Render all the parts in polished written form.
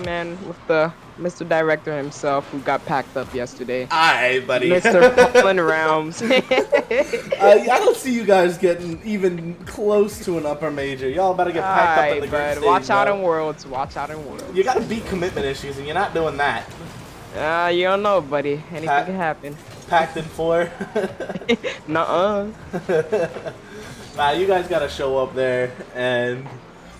man, with the Mr. Director himself who got packed up yesterday. Alright, buddy. Mr. Poland Realms. I don't see you guys getting even close to an upper major. Y'all better get packed up in the Alright, group bud. stage, Watch out bro. in Worlds. Watch out in You Worlds. gotta beat commitment issues, and you're not doing that. You don't know, buddy. Anything can happen. Packed in 4. Nuh-uh. Nah, you guys gotta show up there, and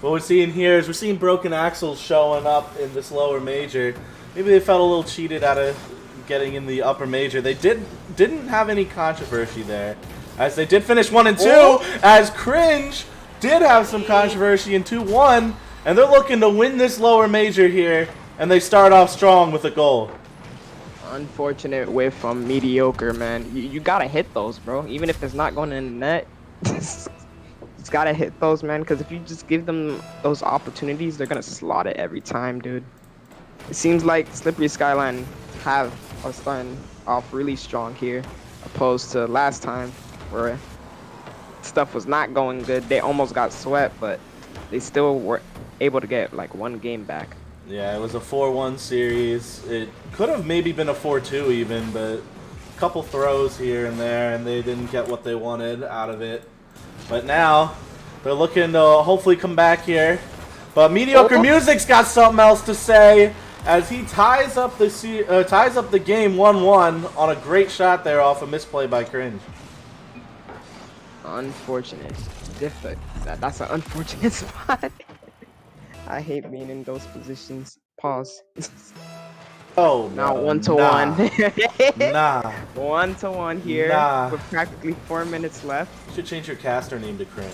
what we're seeing here is we're seeing Broken Axles showing up in this lower major. Maybe they felt a little cheated out of getting in the upper major. They didn't have any controversy there, as they did finish 1 and 2. Oh. As Cringe did have some controversy in 2-1, and they're looking to win this lower major here, and they start off strong with a goal. Unfortunate whiff from Mediocre, man. You gotta hit those, bro. Even if it's not going in the net, just gotta hit those, man. Because if you just give them those opportunities, they're gonna slot it every time, dude. It seems like Slippery Skyline are starting off really strong here, opposed to last time where stuff was not going good. They almost got swept, but they still were able to get like 1 game back. Yeah, it was a 4-1 series. It could have maybe been a 4-2 even, but a couple throws here and there, and they didn't get what they wanted out of it. But now, they're looking to hopefully come back here. But Mediocre Music's got something else to say, as he ties up the game 1-1 on a great shot there off a misplay by Cringe. Unfortunate. That's an unfortunate spot. I hate being in those positions. Pause. Oh, now bro, 1-1. Nah. 1-1 here. Nah. With practically 4 minutes left. You should change your caster name to Cringe.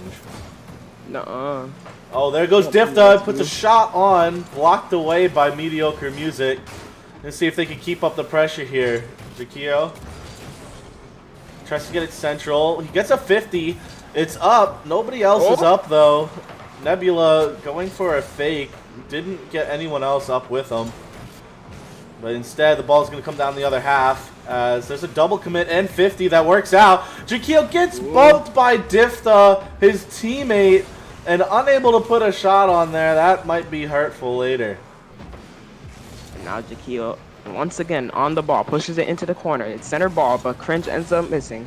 Nuh-uh. Oh, there goes Difta. Puts a shot on, blocked away by Mediocre Music. Let's see if they can keep up the pressure here. Jakio tries to get it central. He gets a 50. It's up. Nobody else is up, though. Nebula going for a fake. Didn't get anyone else up with him. But instead, the ball's going to come down the other half, as there's a double commit and 50 that works out. Jakio gets bumped by Difta, his teammate, and unable to put a shot on there. That might be hurtful later. And now Jakio, once again, on the ball, pushes it into the corner. It's center ball, but Cringe ends up missing.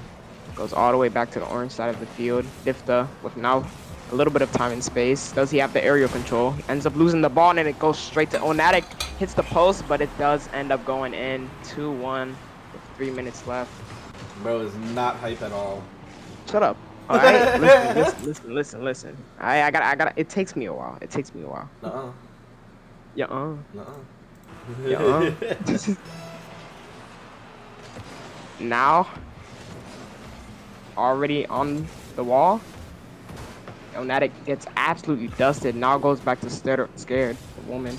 Goes all the way back to the orange side of the field. Difta, with now a little bit of time and space. Does he have the aerial control? He ends up losing the ball, and it goes straight to Onatic. Hits the post, but it does end up going in. 2-1 with 3 minutes left. Bro is not hype at all. Shut up. All right, listen. I got. It takes me a while. Now, already on the wall. Onatic gets absolutely dusted. Now goes back to scared woman.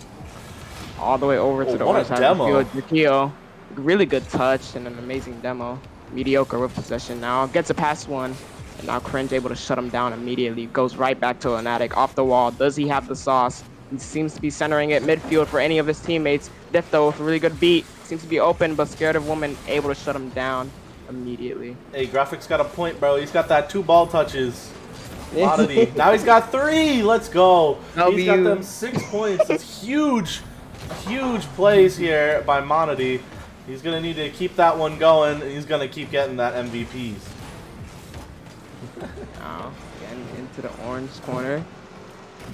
All the way over to the other side of the field. Jakio, really good touch and an amazing demo. Mediocre with possession now. Gets a pass one. And now Cringe able to shut him down immediately. Goes right back to Onatic off the wall. Does he have the sauce? He seems to be centering it midfield for any of his teammates. Difta with a really good beat. Seems to be open, but scared of woman able to shut him down immediately. Hey, Graphics got a point, bro. He's got that 2 ball touches. Monody. Now he's got 3. Let's go. He's got them 6 points. It's huge plays here by Monody. He's going to need to keep that one going, and he's going to keep getting that MVPs. Now, getting into the orange corner.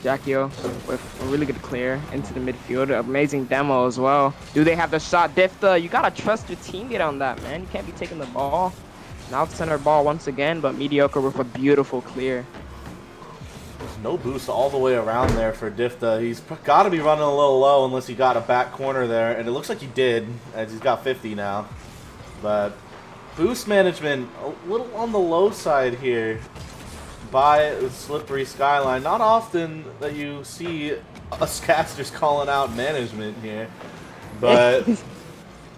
Jakio with a really good clear into the midfield. Amazing demo as well. Do they have the shot? Difta, you gotta trust your teammate on that, man. You can't be taking the ball. Now center ball once again, but Mediocre with a beautiful clear. There's no boost all the way around there for Difta. He's got to be running a little low unless he got a back corner there, and it looks like he did, as he's got 50 now. But boost management a little on the low side here by Slippery Skyline. Not often that you see us casters calling out management here, but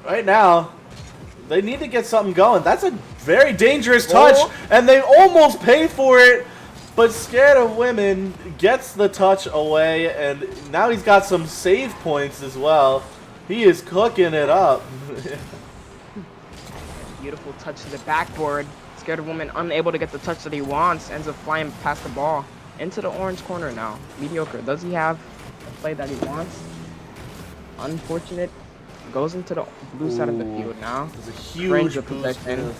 right now they need to get something going. That's a very dangerous touch, and they almost pay for it, but Scared of Women gets the touch away, and now he's got some save points as well. He is cooking it up. Beautiful touch to the backboard. Scared of Woman unable to get the touch that he wants. Ends up flying past the ball into the orange corner now. Mediocre. Does he have a play that he wants? Unfortunate. Goes into the blue side of the field now. There's a huge possession.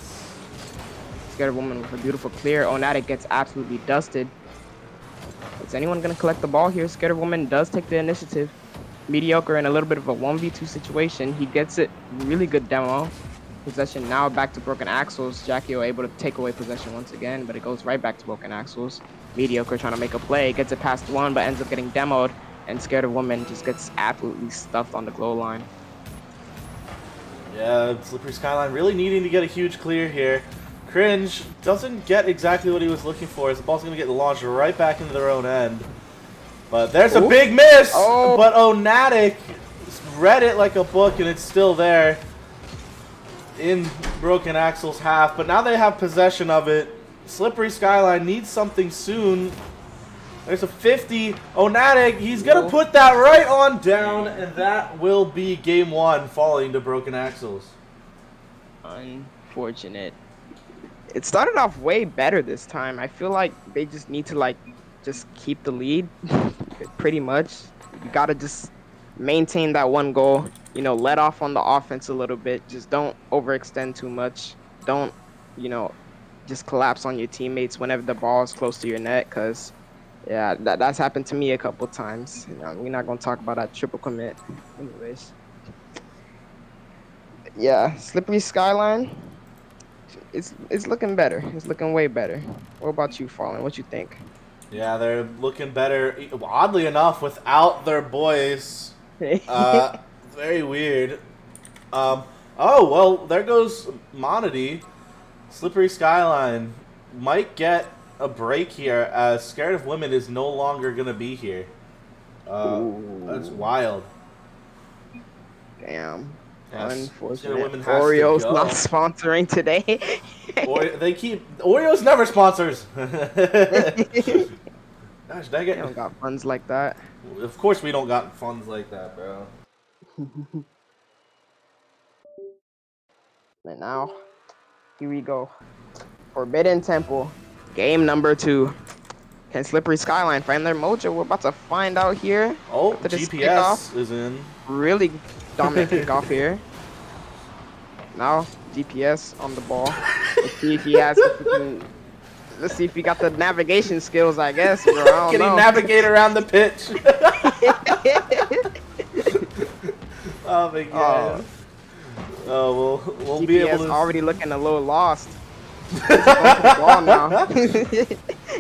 Scared Woman with a beautiful clear. Onatic gets absolutely dusted. Is anyone going to collect the ball here? Scared Woman does take the initiative. Mediocre in a little bit of a 1v2 situation. He gets it. Really good demo. Possession now back to Broken Axles. Jackie able to take away possession once again, but it goes right back to Broken Axles. Mediocre trying to make a play. Gets it past one, but ends up getting demoed. And Scared Woman just gets absolutely stuffed on the glow line. Yeah, Slippery Skyline really needing to get a huge clear here. Cringe doesn't get exactly what he was looking for, as the ball's going to get launched right back into their own end. But there's a big miss! But Onatic read it like a book, and it's still there in Broken Axle's half. But now they have possession of it. Slippery Skyline needs something soon. There's a 50. Onatic, he's going to put that right on down, and that will be game one, falling to Broken Axles. Unfortunate. It started off way better this time. I feel like they just need to, like, just keep the lead, pretty much. You got to just maintain that one goal. You know, let off on the offense a little bit. Just don't overextend too much. Don't, you know, just collapse on your teammates whenever the ball is close to your net, because... yeah, that's happened to me a couple times. You know, we're not going to talk about that triple commit. Anyways. Yeah, Slippery Skyline, it's looking better. It's looking way better. What about you, Fallen? What you think? Yeah, they're looking better, oddly enough, without their boys. Very weird. Oh, well, there goes Monody. Slippery Skyline might get a break here, as Scared of Women is no longer going to be here. That's wild. Damn. Yes. Unfortunate. Oreo's not sponsoring today. Oreo's never sponsors. Gosh dang it. They don't got funds like that. Of course we don't got funds like that, bro. And now, here we go. Forbidden Temple. Game number 2. Can Slippery Skyline find their mojo? We're about to find out here. Oh, GPS is in. Really dominant kickoff here. Now, GPS on the ball. Let's see if he has... let's see if he got the navigation skills, I guess. Bro. Can he navigate around the pitch? Oh, my God. Oh, we'll GPS be able to... already looking a little lost. The ball now.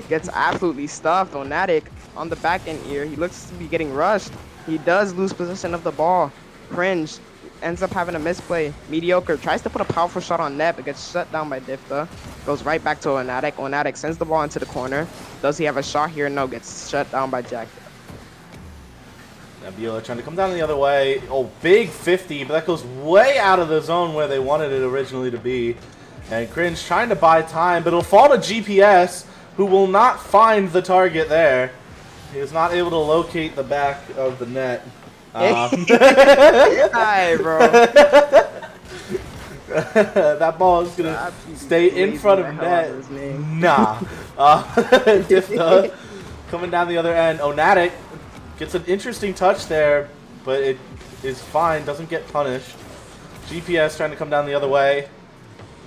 Gets absolutely stuffed. Onatic on the back end here. He looks to be getting rushed. He does lose possession of the ball. Cringe ends up having a misplay. Mediocre tries to put a powerful shot on net, but gets shut down by Difta. Goes right back to Onatic. Onatic sends the ball into the corner. Does he have a shot here? No, gets shut down by Jack. Nebula trying to come down the other way. Oh, big 50, but that goes way out of the zone where they wanted it originally to be. And Cringe trying to buy time, but it'll fall to GPS, who will not find the target there. He is not able to locate the back of the net. Hi, bro. That ball is going to stay in front of net. Nah. Difta coming down the other end. Onatic gets an interesting touch there, but it is fine. Doesn't get punished. GPS trying to come down the other way.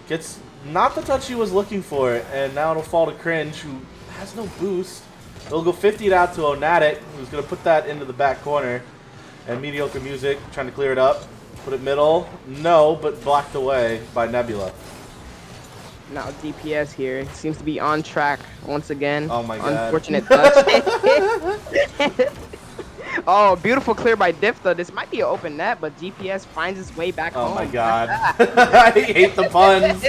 Gets not the touch he was looking for, and now it'll fall to Cringe, who has no boost. It'll go 50 out to Onatic, who's going to put that into the back corner. And Mediocre Music trying to clear it up. Put it middle. No, but blocked away by Nebula. Now DPS here seems to be on track once again. Oh my God. Unfortunate touch. Oh, beautiful clear by Difta. This might be an open net, but GPS finds his way back home. Oh my God. I hate the puns.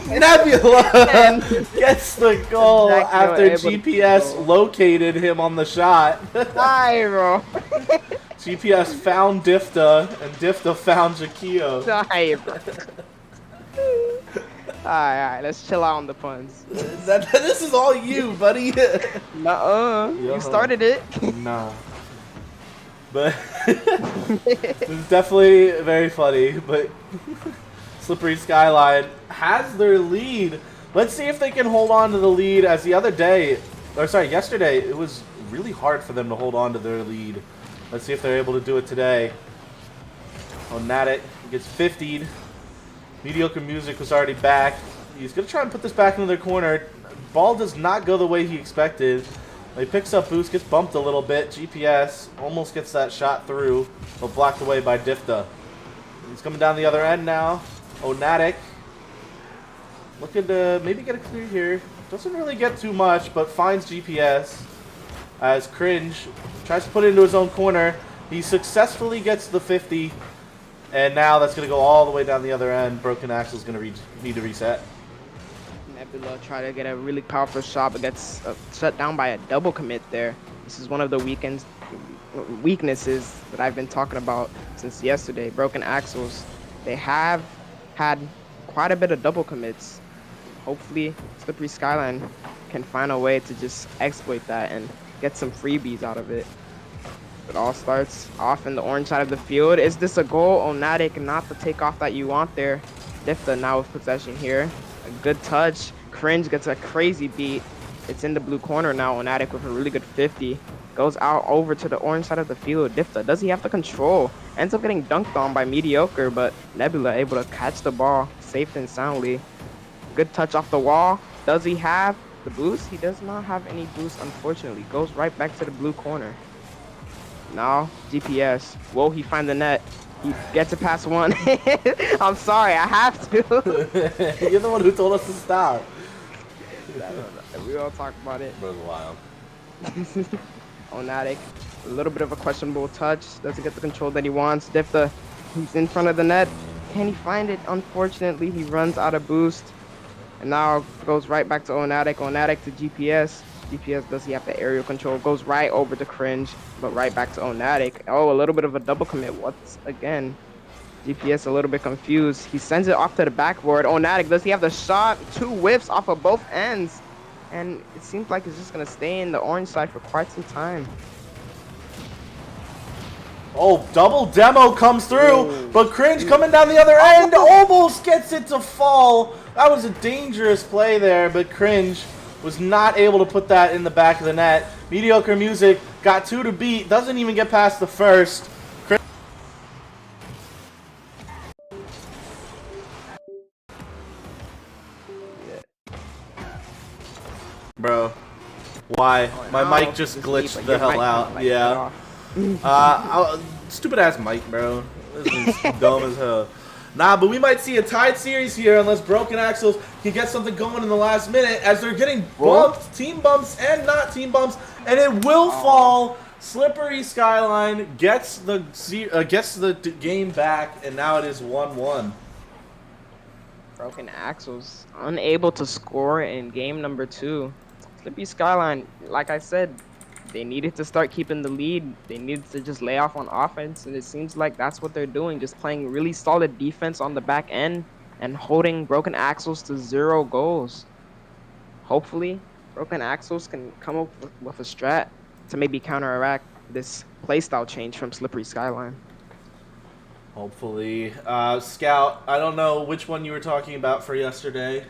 Nebula gets the goal after GPS located him on the shot. Hi, bro. GPS found Difta, and Difta found Jakio. Hi, bro. Alright, let's chill out on the puns. This is all you, buddy. Nuh-uh. You started it. Nah. But it's definitely very funny. But Slippery Skyline has their lead. Let's see if they can hold on to the lead, as the other day, or sorry, yesterday, it was really hard for them to hold on to their lead. Let's see if they're able to do it today. Onatic gets 50'd. Mediocre Music was already back. He's going to try and put this back into their corner. Ball does not go the way he expected. He picks up boost, gets bumped a little bit. GPS almost gets that shot through, but blocked away by Difta. He's coming down the other end now. Onatic looking to maybe get a clear here. Doesn't really get too much, but finds GPS as Cringe tries to put it into his own corner. He successfully gets the 50, and now that's going to go all the way down the other end. Broken Axle is going to need to reset. Nebula try to get a really powerful shot, but gets shut down by a double commit there. This is one of the weaknesses that I've been talking about since yesterday. Broken Axles, they have had quite a bit of double commits. Hopefully, Slippery Skyline can find a way to just exploit that and get some freebies out of it. It all starts off in the orange side of the field. Is this a goal? Onatic, not the takeoff that you want there. Difta now with possession here. A good touch. Cringe gets a crazy beat. It's in the blue corner now. Onatic with a really good 50. Goes out over to the orange side of the field. Difta, does he have the control? Ends up getting dunked on by Mediocre, but Nebula able to catch the ball safe and soundly. Good touch off the wall. Does he have the boost? He does not have any boost, unfortunately. Goes right back to the blue corner. Now, GPS. Will he find the net? He gets a pass one. I'm sorry, I have to. You're the one who told us to stop. We all talk about it. Bro's wild. Onatic, a little bit of a questionable touch. Doesn't get the control that he wants. Difta, he's in front of the net. Can he find it? Unfortunately, he runs out of boost. And now goes right back to Onatic. Onatic to GPS. GPS, does he have the aerial control? Goes right over to Cringe, but right back to Onatic. Oh, a little bit of a double commit. What's again? GPS a little bit confused. He sends it off to the backboard. Onatic, does he have the shot? 2 whiffs off of both ends. And it seems like it's just going to stay in the orange side for quite some time. Oh, double demo comes through, but Cringe coming down the other end almost gets it to fall. That was a dangerous play there, but Cringe was not able to put that in the back of the net. Mediocre Music got 2 to beat, doesn't even get past the first. Bro, why? My mic just glitched the hell out. Yeah. Stupid ass mic, bro. This is dumb as hell. Nah, but we might see a tied series here unless Broken Axles can get something going in the last minute as they're getting bumped, team bumps and not team bumps, and it will fall. Slippery Skyline gets the game back, and now it is 1-1. Broken Axles unable to score in game number 2. Slippery Skyline, like I said, they needed to start keeping the lead. They needed to just lay off on offense, and it seems like that's what they're doing, just playing really solid defense on the back end and holding Broken Axles to 0 goals. Hopefully, Broken Axles can come up with a strat to maybe counteract this playstyle change from Slippery Skyline. Hopefully. Scout, I don't know which one you were talking about for yesterday.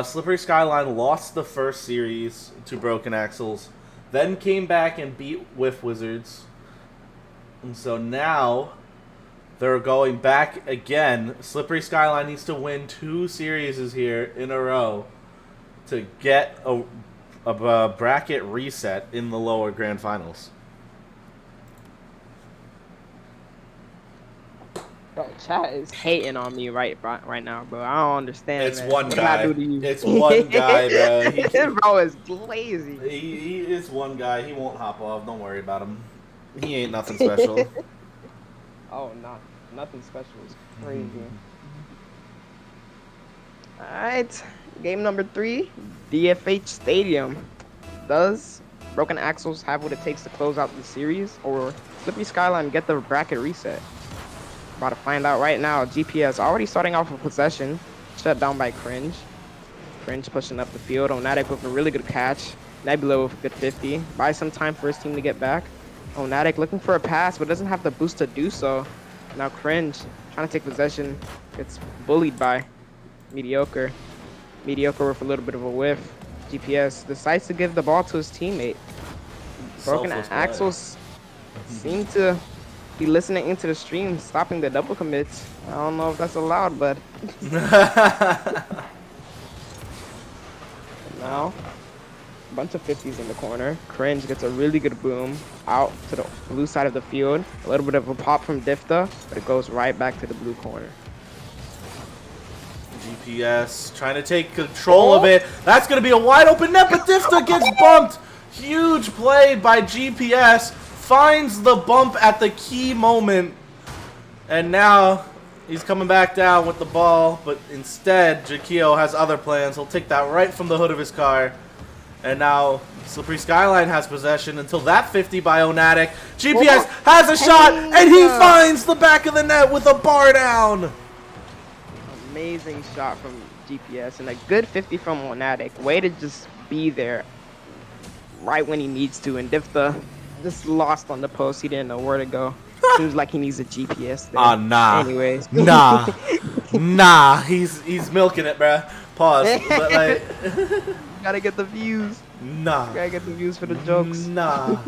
Slippery Skyline lost the first series to Broken Axles, then came back and beat Whiff Wizards. And so now they're going back again. Slippery Skyline needs to win 2 series here in a row to get a bracket reset in the lower grand finals. Bro, chat is hating on me right now, bro. I don't understand. It's man. one What guy. did I do to you? It's one guy, bro. This bro is lazy. He is one guy. He won't hop off. Don't worry about him. He ain't nothing special. Oh, nothing special. It's crazy. Alright, game number 3, DFH Stadium. Does Broken Axles have what it takes to close out the series, or Slippery Skyline get the bracket reset? About to find out right now. GPS already starting off with possession, shut down by Cringe. Cringe pushing up the field. Onatic with a really good catch. Nebula with a good 50. Buys some time for his team to get back. Onatic looking for a pass, but doesn't have the boost to do so. Now Cringe trying to take possession. Gets bullied by Mediocre. Mediocre with a little bit of a whiff. GPS decides to give the ball to his teammate. Broken Axles seem to be listening into the stream, stopping the double commits. I don't know if that's allowed, but now a bunch of 50s in the corner. Cringe gets a really good boom out to the blue side of the field. A little bit of a pop from Difta, but it goes right back to the blue corner. GPS trying to take control of it. That's going to be a wide open net, but Difta gets bumped. Huge play by GPS. Finds the bump at the key moment. And now he's coming back down with the ball, but instead Jakio has other plans. He'll take that right from the hood of his car. And now Slippery Skyline has possession until that 50 by Onatic. GPS has a shot, and he finds the back of the net with a bar down. Amazing shot from GPS and a good 50 from Onatic. Way to just be there right when he needs to. And Difta just lost on the post. He didn't know where to go. Seems like he needs a GPS there. Nah. Anyways. Nah. He's milking it, bruh. Pause. But like, gotta get the views. Nah. Gotta get the views for the jokes. Nah.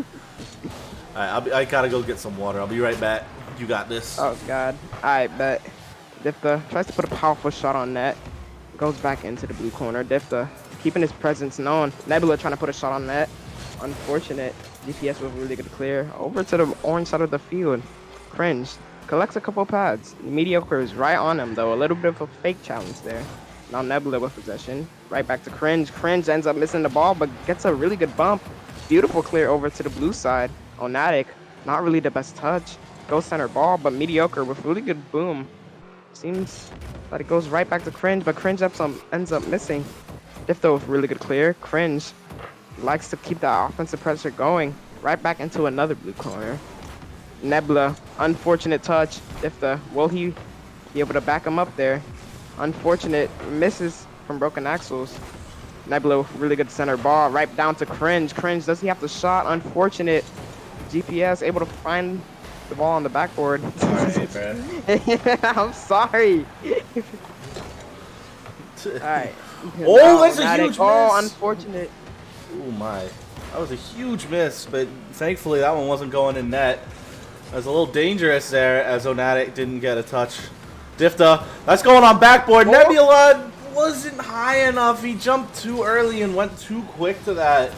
Alright, I gotta go get some water. I'll be right back. You got this. Oh, God. Alright, bet. Difta tries to put a powerful shot on net. Goes back into the blue corner. Difta keeping his presence known. Nebula trying to put a shot on net. Unfortunate. GPS with a really good clear. Over to the orange side of the field. Cringe collects a couple pads. Mediocre is right on him, though. A little bit of a fake challenge there. Now Nebula with possession. Right back to Cringe. Cringe ends up missing the ball, but gets a really good bump. Beautiful clear over to the blue side. Onatic, not really the best touch. Goes center ball, but Mediocre with really good boom. Seems that it goes right back to Cringe, but Cringe ends up missing. Difta with really good clear. Cringe likes to keep that offensive pressure going. Right back into another blue corner. Nebula, unfortunate touch. Difta, will he be able to back him up there? Unfortunate misses from Broken Axles. Nebula with really good center ball. Right down to Cringe. Cringe, does he have the shot? Unfortunate. GPS able to find the ball on the backboard. Alright, bro. I'm sorry. Alright. Oh, that's a huge miss. Oh, unfortunate. Oh my. That was a huge miss, but thankfully that one wasn't going in net. It was a little dangerous there as Onatic didn't get a touch. Difta, that's going on backboard. Nebula wasn't high enough. He jumped too early and went too quick to that.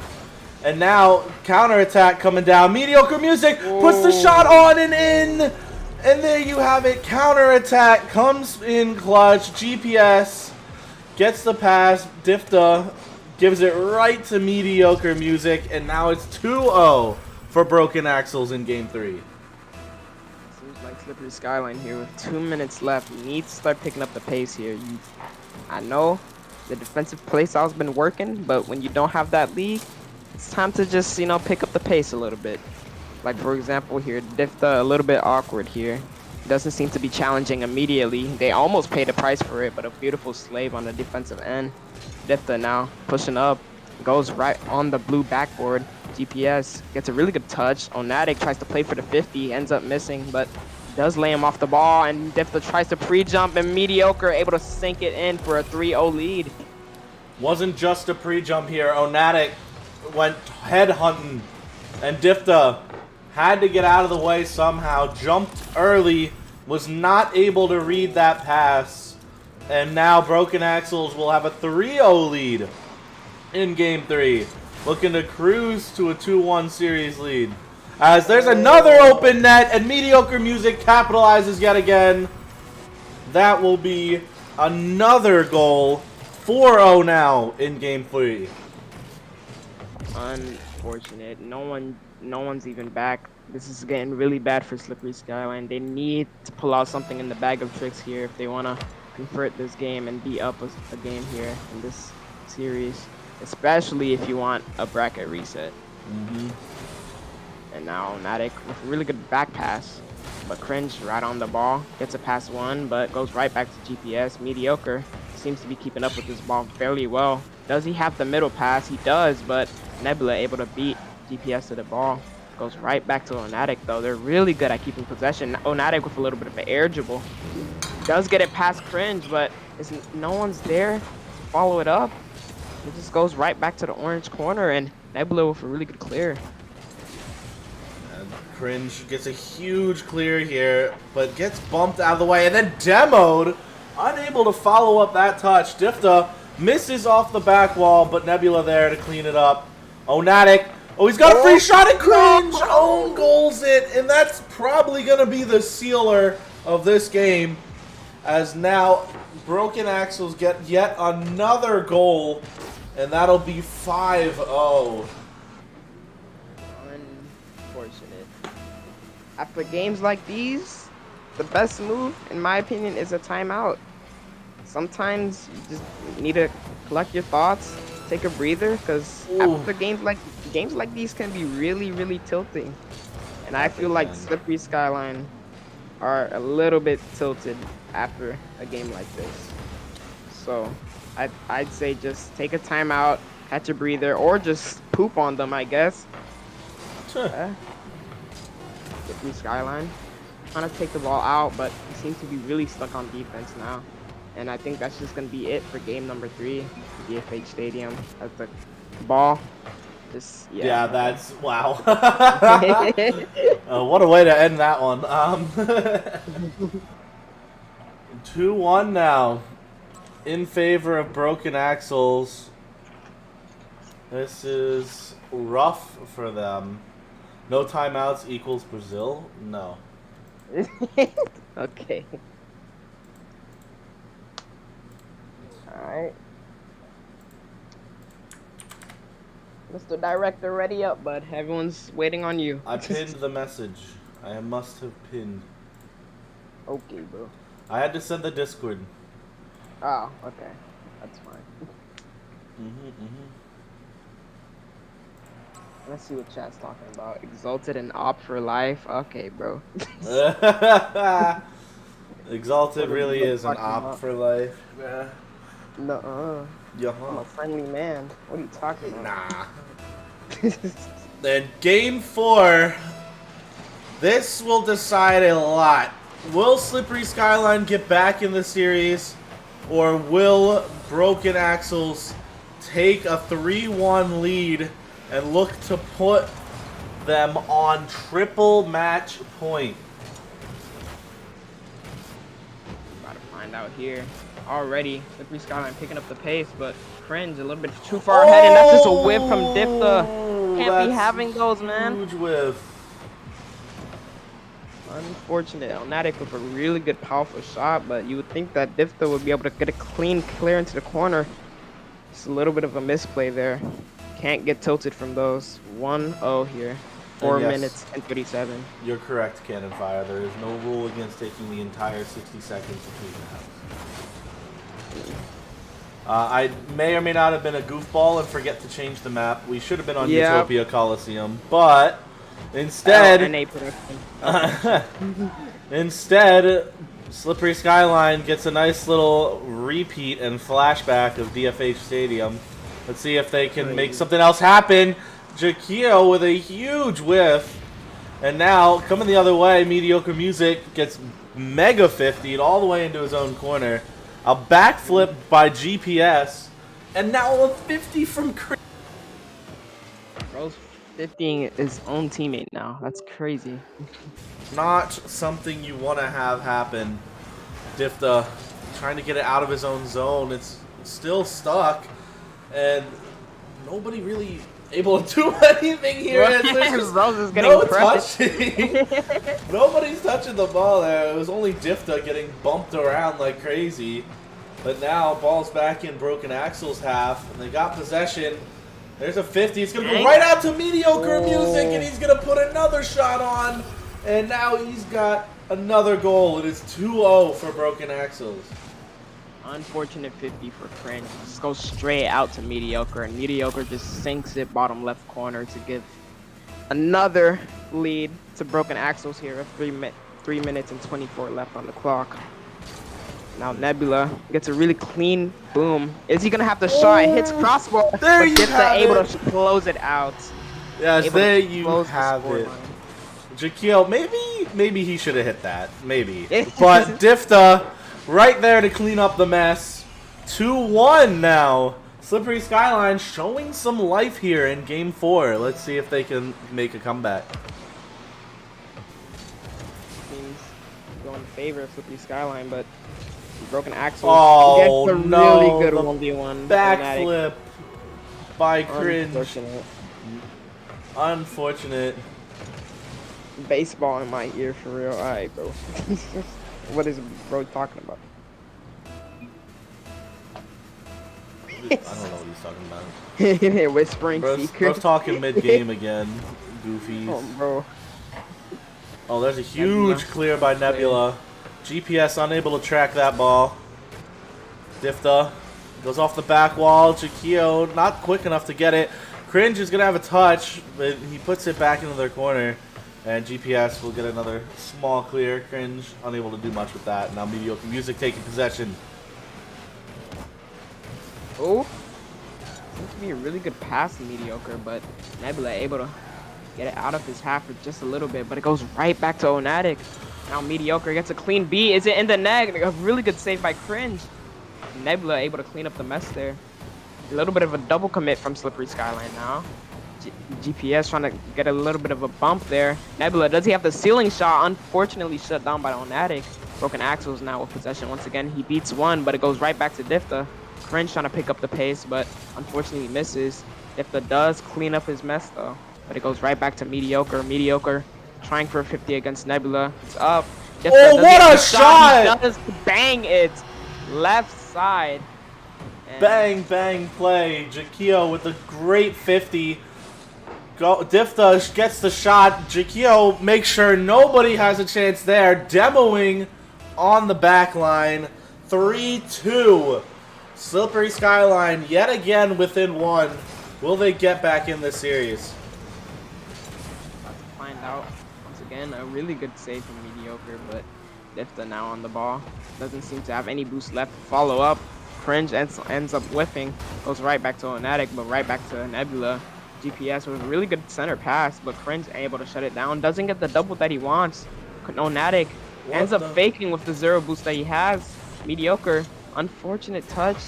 And now, counterattack coming down. Mediocre Music puts the shot on and in. And there you have it. Counterattack comes in clutch. GPS gets the pass. Difta gives it right to Mediocre Music. And now it's 2-0 for Broken Axles in Game 3. Seems like Slippery Skyline here with 2 minutes left. You need to start picking up the pace here. I know the defensive playstyle's been working, but when you don't have that lead, it's time to just, pick up the pace a little bit. Like, for example, here, Difta a little bit awkward here. Doesn't seem to be challenging immediately. They almost paid a price for it, but a beautiful slave on the defensive end. Difta now pushing up, goes right on the blue backboard. GPS gets a really good touch. Onatic tries to play for the 50, ends up missing, but does lay him off the ball, and Difta tries to pre-jump, and Mediocre able to sink it in for a 3-0 lead. Wasn't just a pre-jump here. Onatic went head hunting, and Difta had to get out of the way somehow. Jumped early, was not able to read that pass, and now Broken Axles will have a 3-0 lead in Game 3. Looking to cruise to a 2-1 series lead. As there's another open net, and Mediocre Music capitalizes yet again. That will be another goal. 4-0 now in Game 3. Unfortunate. No one's even back. This is getting really bad for Slippery Skyline. They need to pull out something in the bag of tricks here if they want to convert this game and be up a game here in this series, especially if you want a bracket reset. And now Onatic with a really good back pass, but Cringe right on the ball, gets a pass one, but goes right back to GPS. Mediocre seems to be keeping up with this ball fairly well. Does he have the middle pass? He does, but Nebula able to beat GPS to the ball. Goes right back to Onatic, though. They're really good at keeping possession. Onatic with a little bit of an air dribble. Does get it past Cringe, but no one's there to follow it up. It just goes right back to the orange corner, and Nebula with a really good clear. Cringe gets a huge clear here, but gets bumped out of the way and then demoed. Unable to follow up that touch. Difta misses off the back wall, but Nebula there to clean it up. Onatic. Oh, he's got a free shot at Cringe. Own goals it, and that's probably going to be the sealer of this game, as now Broken Axles get yet another goal, and that'll be 5-0. Unfortunate. After games like these, the best move, in my opinion, is a timeout. Sometimes you just need to collect your thoughts, take a breather, because after games like these can be really, really tilting. And I feel like Slippery Skyline are a little bit tilted after a game like this. So I'd say just take a timeout, catch a breather, or just poop on them, I guess. Slippery Skyline trying to take the ball out, but he seems to be really stuck on defense now. And I think that's just going to be it for game number 3, DFH Stadium. That's the ball. Just, yeah, that's, wow. What a way to end that one. 2-1 now in favor of Broken Axles. This is rough for them. No timeouts equals Brazil? No. Okay. Alright. Mr. Director, ready up, bud. Everyone's waiting on you. I pinned the message. I must have pinned. Okay, bro. I had to send the Discord. Oh, okay. That's fine. Let's see what chat's talking about. Exalted and op for life. Okay, bro. Exalted really is an op for life. Yeah. Nuh-uh. I'm a friendly man. What are you talking about? Nah. Then game 4. This will decide a lot. Will Slippery Skyline get back in the series, or will Broken Axles take a 3-1 lead and look to put them on triple match point? About to find out here. Already, Slippery Skyline picking up the pace, but Cringe a little bit too far ahead, and that's just a whiff from Difta. Can't be having those, man. Huge whiff. Unfortunate. Onatic with a really good, powerful shot, but you would think that Difta would be able to get a clean clear into the corner. Just a little bit of a misplay there. Can't get tilted from those. 1-0 here. 4 minutes and 37. You're correct, Cannon Fire. There is no rule against taking the entire 60 seconds between halves. I may or may not have been a goofball and forget to change the map. We should have been on Utopia Coliseum, but instead, instead, Slippery Skyline gets a nice little repeat and flashback of DFH Stadium. Let's see if they can make something else happen. Jakio with a huge whiff. And now, coming the other way, Mediocre Music gets mega 50'd all the way into his own corner. A backflip by GPS. And now a 50 from Chris. Bro's 50ing his own teammate now. That's crazy. Not something you want to have happen. Difta trying to get it out of his own zone. It's still stuck. And nobody really able to do anything here. There's no touching. Nobody's touching the ball there. It was only Difta getting bumped around like crazy. But now, ball's back in Broken Axles' half, and they got possession. There's a 50. It's going to go right out to Mediocre Music, and he's going to put another shot on. And now he's got another goal. It is 2-0 for Broken Axles. Unfortunate 50 for Cringe. Just goes straight out to Mediocre, and Mediocre just sinks it bottom left corner to give another lead to Broken Axles here with 3 minutes and 24 left on the clock. Now Nebula gets a really clean boom. Is he gonna have the shot? It hits crossbar, there but gets able to close it out. Yes, there you have it. Jakeel, maybe he should have hit that. Maybe. But Difta right there to clean up the mess. 2-1 now. Slippery Skyline showing some life here in Game 4. Let's see if they can make a comeback. go in favor of Slippery Skyline, but broken axle Oh, gets a really no, good the 1v1. backflip by Cringe. Unfortunate. Unfortunate. Baseball in my ear for real. Alright, bro. What is bro talking about? I don't know what he's talking about. Whispering Bro's secrets. talking mid-game again. Goofies. Oh, bro. Oh, there's a huge clear by Nebula. GPS unable to track that ball. Difta goes off the back wall. Chiquillo not quick enough to get it. Cringe is going to have a touch, but he puts it back into their corner. And GPS will get another small clear. Cringe unable to do much with that. Now Mediocre Music taking possession. Oh. Seems to be a really good pass to Mediocre, but Nebula able to get it out of his half for just a little bit, but it goes right back to Onatic. Now Mediocre gets a clean B. Is it in the net? A really good save by Cringe. Nebula able to clean up the mess there. A little bit of a double commit from Slippery Skyline now. GPS trying to get a little bit of a bump there. Nebula, does he have the ceiling shot? Unfortunately shut down by Onatic. Broken Axles now with possession once again. He beats one, but it goes right back to Difta. Cringe trying to pick up the pace, but unfortunately misses. Difta does clean up his mess though, but it goes right back to Mediocre. Mediocre trying for a 50 against Nebula. It's up. Difta, oh, what a shot! He does bang it. Left side. And bang, bang play. Jakio with a great 50. Difta gets the shot. Jakio makes sure nobody has a chance there. Demoing on the back line. 3-2. Slippery Skyline yet again within one. Will they get back in this series? About to find out. Once again, a really good save from Mediocre, but Difta now on the ball. Doesn't seem to have any boost left to follow up. Cringe ends up whiffing. Goes right back to Onatic, but right back to Nebula. GPS was a really good center pass, but Cringe able to shut it down. Doesn't get the double that he wants. Onatic ends up faking with the 0 boost that he has. Mediocre. Unfortunate touch.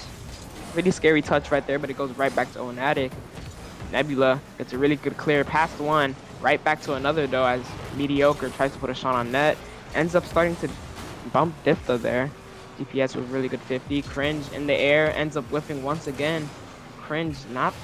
Pretty scary touch right there, but it goes right back to Onatic. Nebula gets a really good clear past one. Right back to another though as Mediocre tries to put a shot on net. Ends up starting to bump Difta there. GPS with really good 50. Cringe in the air. Ends up whiffing once again. Cringe not...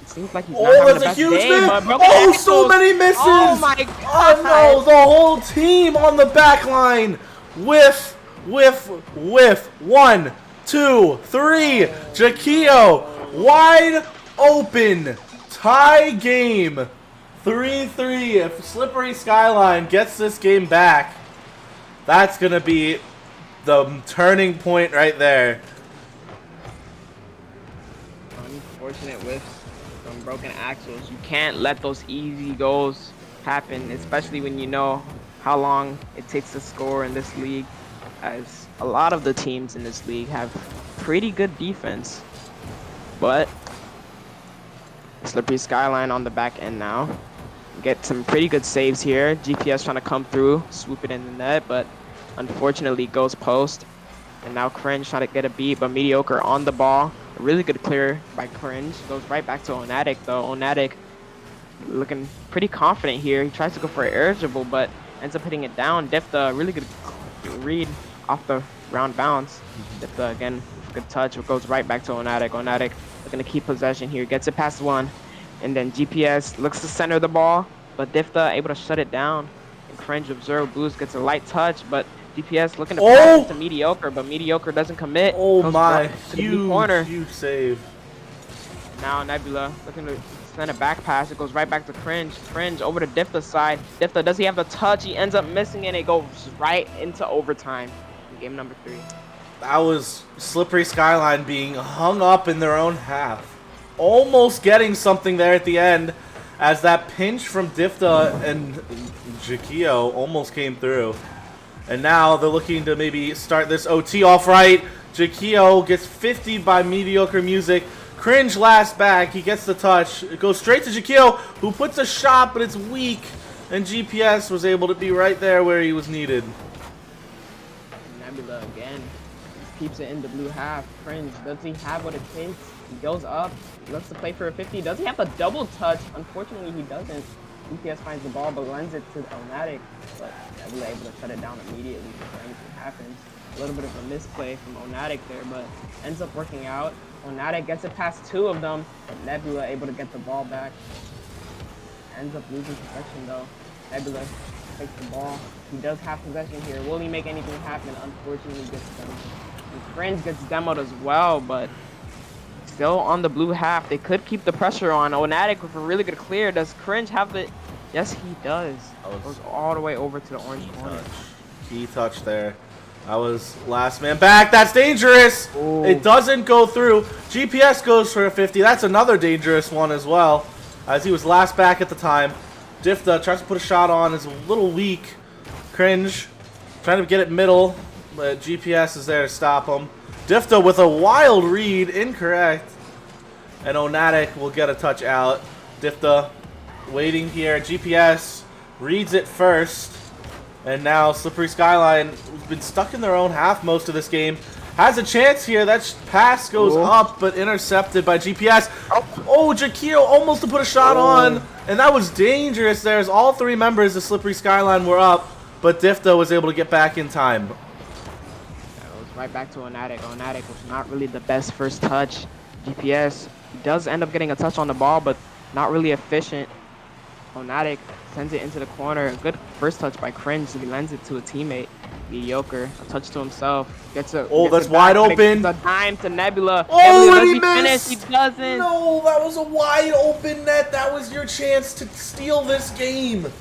It seems like he's not having the best day, but oh, so many misses! Oh my god! Oh no, the whole team on the back line. Whiff, whiff, whiff. 1, 2, 3. Jakio wide open. Tie game. 3-3. If Slippery Skyline gets this game back, that's going to be the turning point right there. Unfortunate whiffs from broken axles. You can't let those easy goals happen, especially when you know how long it takes to score in this league, as a lot of the teams in this league have pretty good defense. But Slippery Skyline on the back end now. Get some pretty good saves here. GPS trying to come through, swoop it in the net, but unfortunately goes post. And now Cringe trying to get a beat, but Mediocre on the ball. A really good clear by Cringe. Goes right back to Onatic though. Onatic looking pretty confident here. He tries to go for an air dribble, but ends up hitting it down. Difta, really good read off the round bounce. Difta again, good touch. It goes right back to Onatic. Onatic looking to keep possession here. Gets it past one. And then GPS looks to center the ball, but Difta able to shut it down. And Cringe with 0 boost gets a light touch, but GPS looking to pass it to Mediocre, but Mediocre doesn't commit. Oh my, huge save. Now Nebula looking to send a back pass. It goes right back to Cringe. Cringe over to Difta's side. Difta, does he have the touch? He ends up missing it. It goes right into overtime in game number 3. That was Slippery Skyline being hung up in their own half. Almost getting something there at the end, as that pinch from Difta and Jakio almost came through. And now they're looking to maybe start this OT off right. Jakio gets 50 by Mediocre Music. Cringe last back. He gets the touch. It goes straight to Jakio, who puts a shot, but it's weak. And GPS was able to be right there where he was needed. Nebula again. Keeps it in the blue half. Cringe, does he have what it takes? He goes up. Looks to play for a 50. Does he have a double touch? Unfortunately, he doesn't. GPS finds the ball, but lends it to Onatic, but Nebula able to shut it down immediately before anything happens. A little bit of a misplay from Onatic there, but ends up working out. Onatic gets it past 2 of them, but Nebula able to get the ball back. Ends up losing possession though. Nebula takes the ball. He does have possession here. Will he make anything happen? Unfortunately, gets them. And Cringe gets demoed as well, but still on the blue half. They could keep the pressure on. Onatic with a really good clear. Does Cringe have the... Yes, he does. Goes all the way over to the orange corner. Key touch there. That was last man back. That's dangerous. Ooh. It doesn't go through. GPS goes for a 50. That's another dangerous one as well, as he was last back at the time. Difta tries to put a shot on. Is a little weak. Cringe trying to get it middle, but GPS is there to stop him. Difta with a wild read. Incorrect. And Onatic will get a touch out. Difta waiting here. GPS reads it first. And now Slippery Skyline has been stuck in their own half most of this game. Has a chance here. That pass goes up, but intercepted by GPS. Oh, Jakio almost to put a shot on. And that was dangerous there, as all 3 members of Slippery Skyline were up. But Difta was able to get back in time. That was right back to Onatic. Onatic was not really the best first touch. GPS does end up getting a touch on the ball, but not really efficient. Onatic sends it into the corner. A good first touch by Cringe. He lends it to a teammate. Mediocre. A touch to himself. Gets a. Oh, that's wide open. The time to Nebula. Oh, Nebula, and he missed. Finish? He doesn't. No, that was a wide open net. That was your chance to steal this game.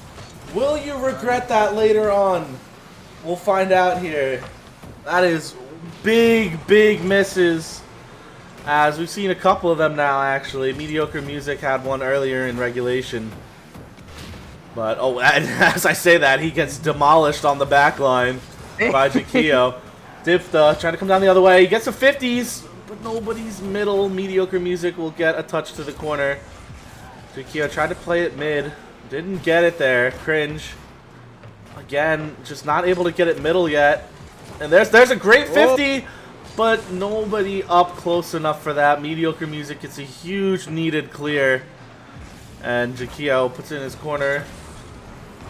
Will you regret that later on? We'll find out here. That is big, big misses. As we've seen a couple of them now, actually. Mediocre Music had one earlier in regulation. But, oh, as I say that, he gets demolished on the back line by Jakio. Difta trying to come down the other way. He gets the 50s, but nobody's middle. Mediocre Music will get a touch to the corner. Jakio tried to play it mid. Didn't get it there. Cringe. Again, just not able to get it middle yet. And there's a great 50, but nobody up close enough for that. Mediocre Music gets a huge needed clear. And Jakio puts it in his corner.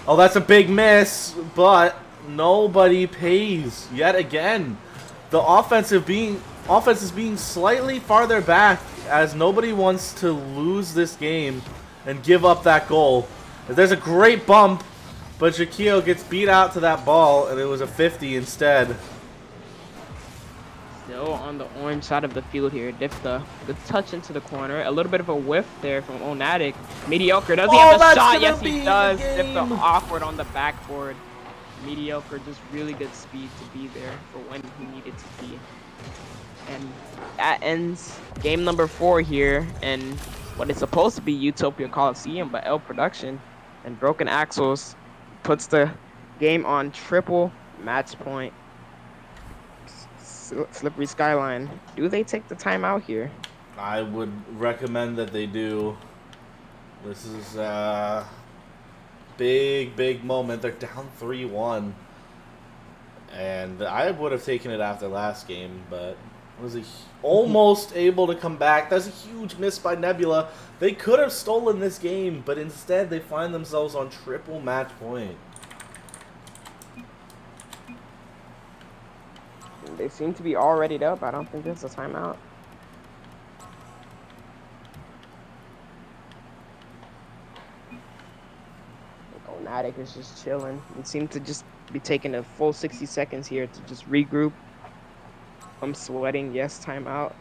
Oh, that's a big miss, but nobody pays yet again. The offense is being slightly farther back, as nobody wants to lose this game and give up that goal. There's a great bump, but Jakio gets beat out to that ball, and it was a 50 instead. Still on the orange side of the field here. Difta, good touch into the corner. A little bit of a whiff there from Onatic. Mediocre, does he have the shot? Yes, he does. Difta awkward on the backboard. Mediocre, just really good speed to be there for when he needed to be. And that ends game number 4 here, and what is supposed to be Utopia Coliseum, but L Production and Broken Axles puts the game on triple match point. Slippery Skyline, do they take the timeout here? I would recommend that they do. This is a big moment. They're down 3-1. And I would have taken it after last game, but was almost able to come back. That's a huge miss by Nebula. They could have stolen this game, but instead they find themselves on triple match point. They seem to be all readied up. I don't think there's a timeout. Onatic is just chilling. It seemed to just be taking a full 60 seconds here to just regroup. I'm sweating. Yes, timeout.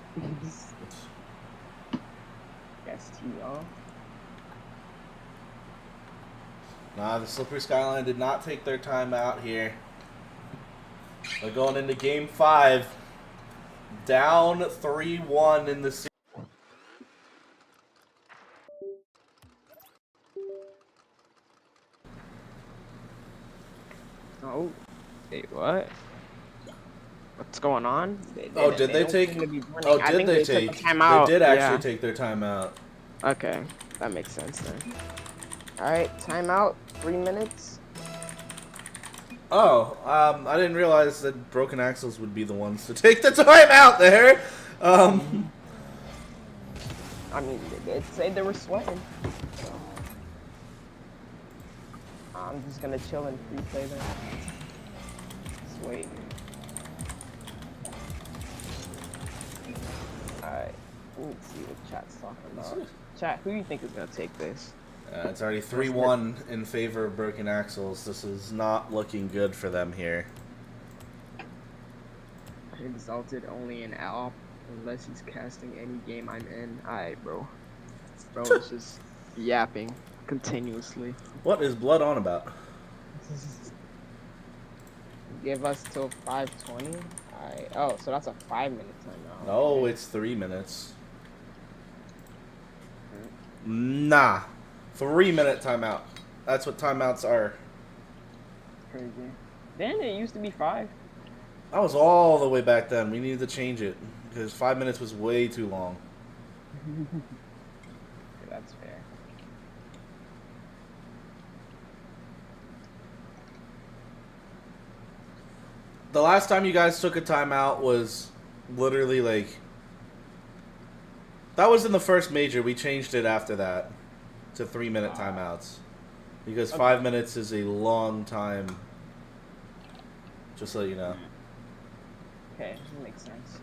Yes, TO. Nah, the Slippery Skyline did not take their timeout here. They're going into game 5. Down 3-1 in the series. Oh, wait, what? What's going on? Did they take timeout? They did actually take their timeout. Okay, that makes sense then. All right, timeout. 3 minutes. Oh, I didn't realize that Broken Axles would be the ones to take the time out there. I mean, they did say they were sweating. So. I'm just gonna chill and free play them. Just wait. Alright, let's see what chat's talking about. Chat, who do you think is gonna take this? It's already 3-1 in favor of Broken Axles. This is not looking good for them here. Exalted only in Alp unless he's casting any game I'm in. Alright, bro. Bro is just yapping continuously. What is Blood on about? Give us till 5:20. Alright. Oh, so that's a 5-minute timeout. No, it's 3 minutes. Nah. 3-minute timeout. That's what timeouts are. Crazy. Then it used to be 5. That was all the way back then. We needed to change it because 5 minutes was way too long. That's fair. The last time you guys took a timeout was literally like... That was in the first major. We changed it after that to 3-minute timeouts. Because 5 minutes is a long time. Just so you know. Okay, that makes sense.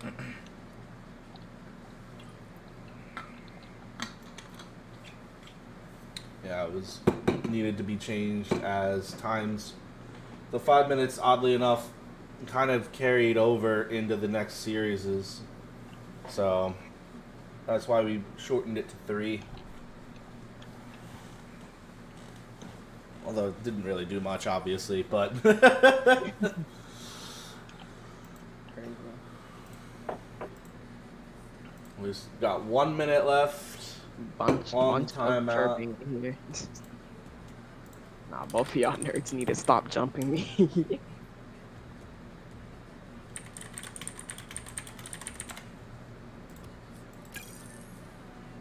Yeah, it was needed to be changed as times. The 5 minutes, oddly enough, kind of carried over into the next series. So that's why we shortened it to 3. Although it didn't really do much, obviously, but... We've got 1 minute left. Bunch of chirping in here. Nah, both of y'all nerds need to stop jumping me.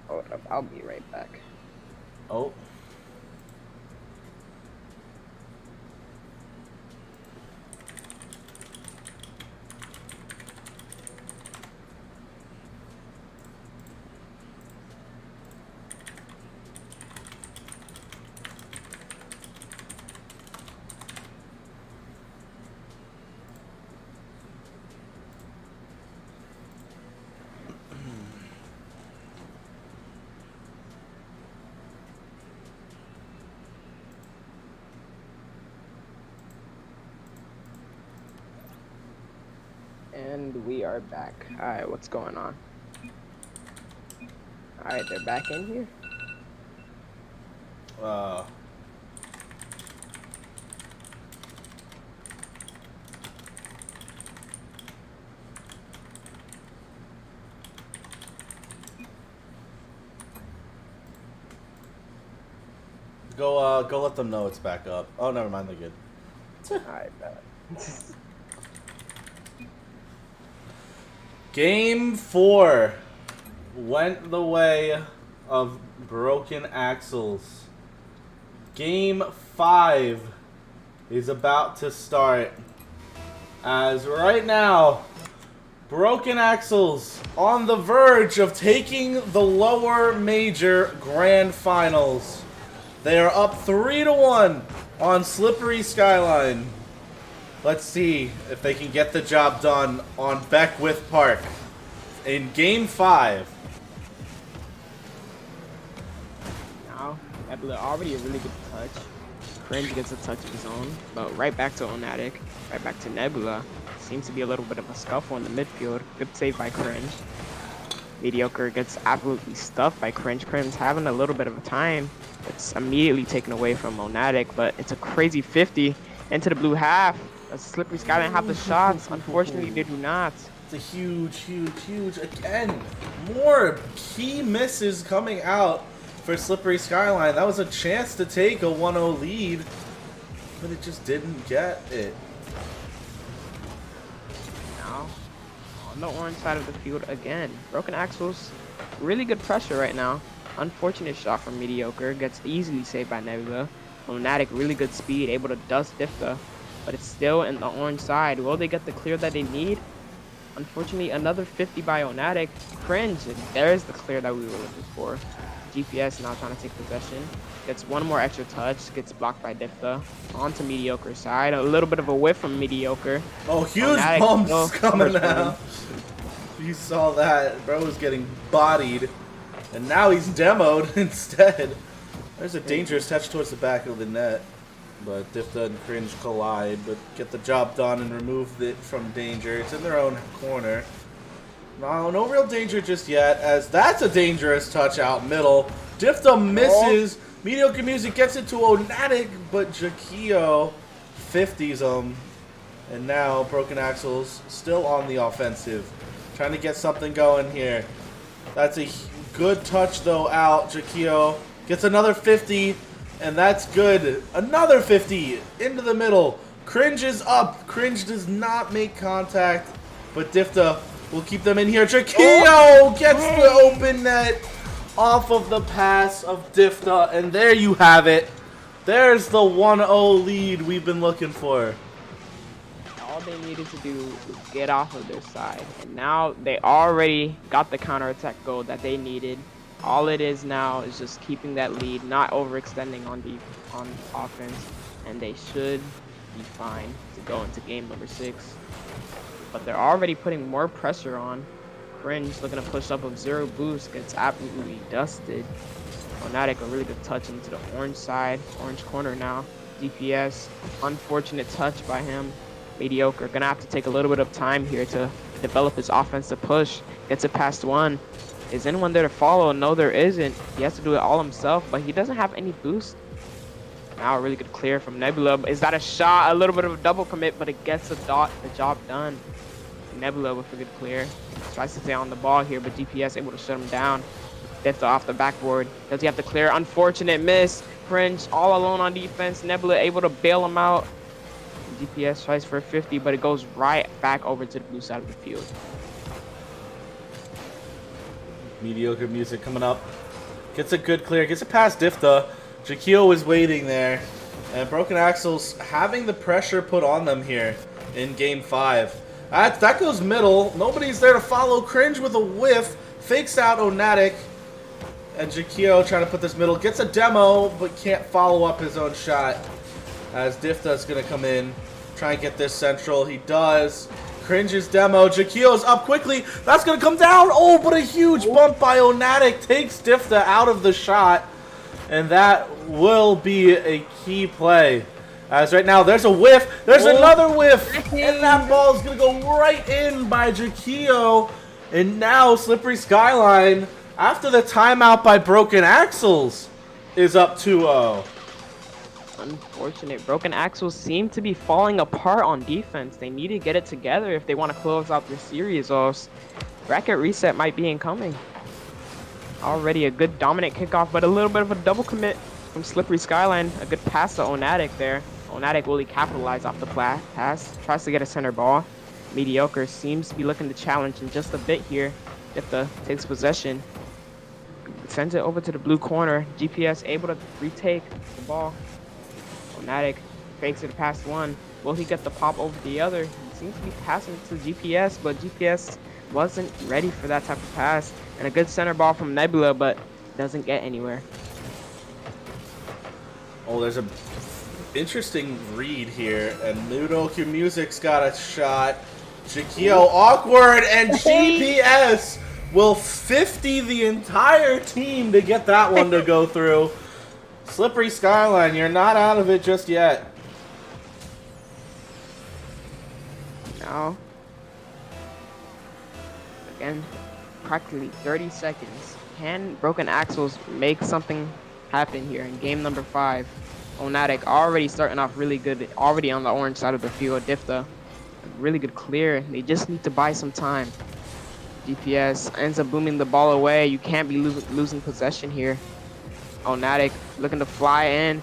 Hold up, I'll be right back. Oh. And we are back. Alright, what's going on? Alright, they're back in here? Go let them know it's back up. Oh, never mind, they're good. Alright, bet. Game 4 went the way of Broken Axles. Game 5 is about to start. As right now, Broken Axles on the verge of taking the lower major grand finals. They are up 3-1 on Slippery Skyline. Let's see if they can get the job done on Beckwith Park in Game 5. Now, Nebula already a really good touch. Cringe gets a touch of his own, but right back to Onatic, right back to Nebula. Seems to be a little bit of a scuffle in the midfield. Good save by Cringe. Mediocre gets absolutely stuffed by Cringe. Cringe having a little bit of a time. It's immediately taken away from Monatic, but it's a crazy 50 into the blue half. Slippery Skyline have the shots. Unfortunately, they do not. It's a huge, again, more key misses coming out for Slippery Skyline. That was a chance to take a 1-0 lead, but it just didn't get it. Now, on the orange side of the field again. Broken Axles, really good pressure right now. Unfortunate shot from Mediocre, gets easily saved by Nebula. Monatic, really good speed, able to dust Difta, but it's still in the orange side. Will they get the clear that they need? Unfortunately, another 50 by Onatic. Cringe, and there's the clear that we were looking for. GPS now trying to take possession. Gets one more extra touch. Gets blocked by Difta. Onto Mediocre side. A little bit of a whiff from Mediocre. Oh, huge bumps coming out. You saw that. Bro was getting bodied. And now he's demoed instead. There's a dangerous touch towards the back of the net. But Difta and Cringe collide, but get the job done and remove it from danger. It's in their own corner. No real danger just yet, as that's a dangerous touch out middle. Difta misses. Mediocre Music gets it to Onatic, but Jakio 50s him. And now Broken Axles still on the offensive. Trying to get something going here. That's a good touch though out. Jakio gets another 50. And that's good. Another 50 into the middle. Cringe is up. Cringe does not make contact. But Difta will keep them in here. Jakio gets the open net off of the pass of Difta. And there you have it. There's the 1-0 lead we've been looking for. All they needed to do was get off of their side. And now they already got the counterattack goal that they needed. All it is now is just keeping that lead, not overextending on offense, and they should be fine to go into game number 6. But they're already putting more pressure on. Cringe looking to push up of 0 boost, gets absolutely dusted. Onatic, a really good touch into the orange side, orange corner now. DPS, unfortunate touch by him. Mediocre, gonna have to take a little bit of time here to develop his offensive push. Gets it past 1. Is anyone there to follow? No, there isn't. He has to do it all himself, but he doesn't have any boost. Now a really good clear from Nebula. Is that a shot? A little bit of a double commit, but it gets the job done. Nebula with a good clear. Tries to stay on the ball here, but DPS able to shut him down. Difta off the backboard. Does he have to clear? Unfortunate miss. Cringe all alone on defense. Nebula able to bail him out. DPS tries for 50, but it goes right back over to the blue side of the field. Mediocre Music coming up. Gets a good clear. Gets it past Difta. Jakio is waiting there. And Broken Axles having the pressure put on them here in game 5. That goes middle. Nobody's there to follow. Cringe with a whiff. Fakes out Onatic. And Jakio trying to put this middle. Gets a demo, but can't follow up his own shot. As Difta's going to come in. Try and get this central. He does. Cringe's demo. Jakio's up quickly. That's going to come down. Oh, but a huge bump by Onatic takes Difta out of the shot. And that will be a key play. As right now, there's a whiff. There's another whiff. And that ball is going to go right in by Jakio. And now Slippery Skyline, after the timeout by Broken Axles, is up 2-0. Unfortunate. Broken Axles seem to be falling apart on defense. They need to get it together if they want to close out their series, or else bracket reset might be incoming. Already a good dominant kickoff, but a little bit of a double commit from Slippery Skyline. A good pass to Onatic there. Onatic really capitalized off the pass. Tries to get a center ball. Mediocre seems to be looking to challenge in just a bit here. Difta takes possession. Sends it over to the blue corner. GPS able to retake the ball. Onatic fakes it past 1. Will he get the pop over the other? He seems to be passing to GPS, but GPS wasn't ready for that type of pass. And a good center ball from Nebula, but doesn't get anywhere. Oh, there's a interesting read here, and Mediocre Music's got a shot. Jakio awkward, and GPS will 50 the entire team to get that one to go through. Slippery Skyline, you're not out of it just yet. Now, again, practically 30 seconds. Can Broken Axles make something happen here in game number 5? Onatic already starting off really good, already on the orange side of the field. Difta, a really good clear. They just need to buy some time. DPS ends up booming the ball away. You can't be losing possession here. Onatic looking to fly in.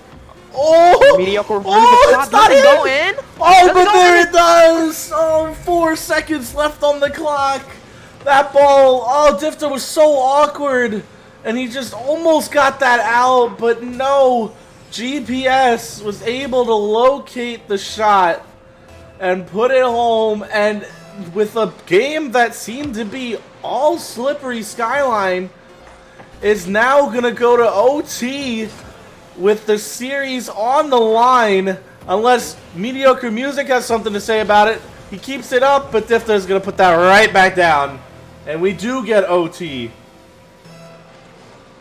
Oh! Mediocre, really good shot. Does it go in? Oh, but there it does! Oh, 4 seconds left on the clock. That ball, oh, Difta was so awkward. And he just almost got that out, but no. GPS was able to locate the shot and put it home. And with a game that seemed to be all Slippery Skyline, is now going to go to OT with the series on the line. Unless Mediocre Music has something to say about it. He keeps it up, but Difta is going to put that right back down. And we do get OT.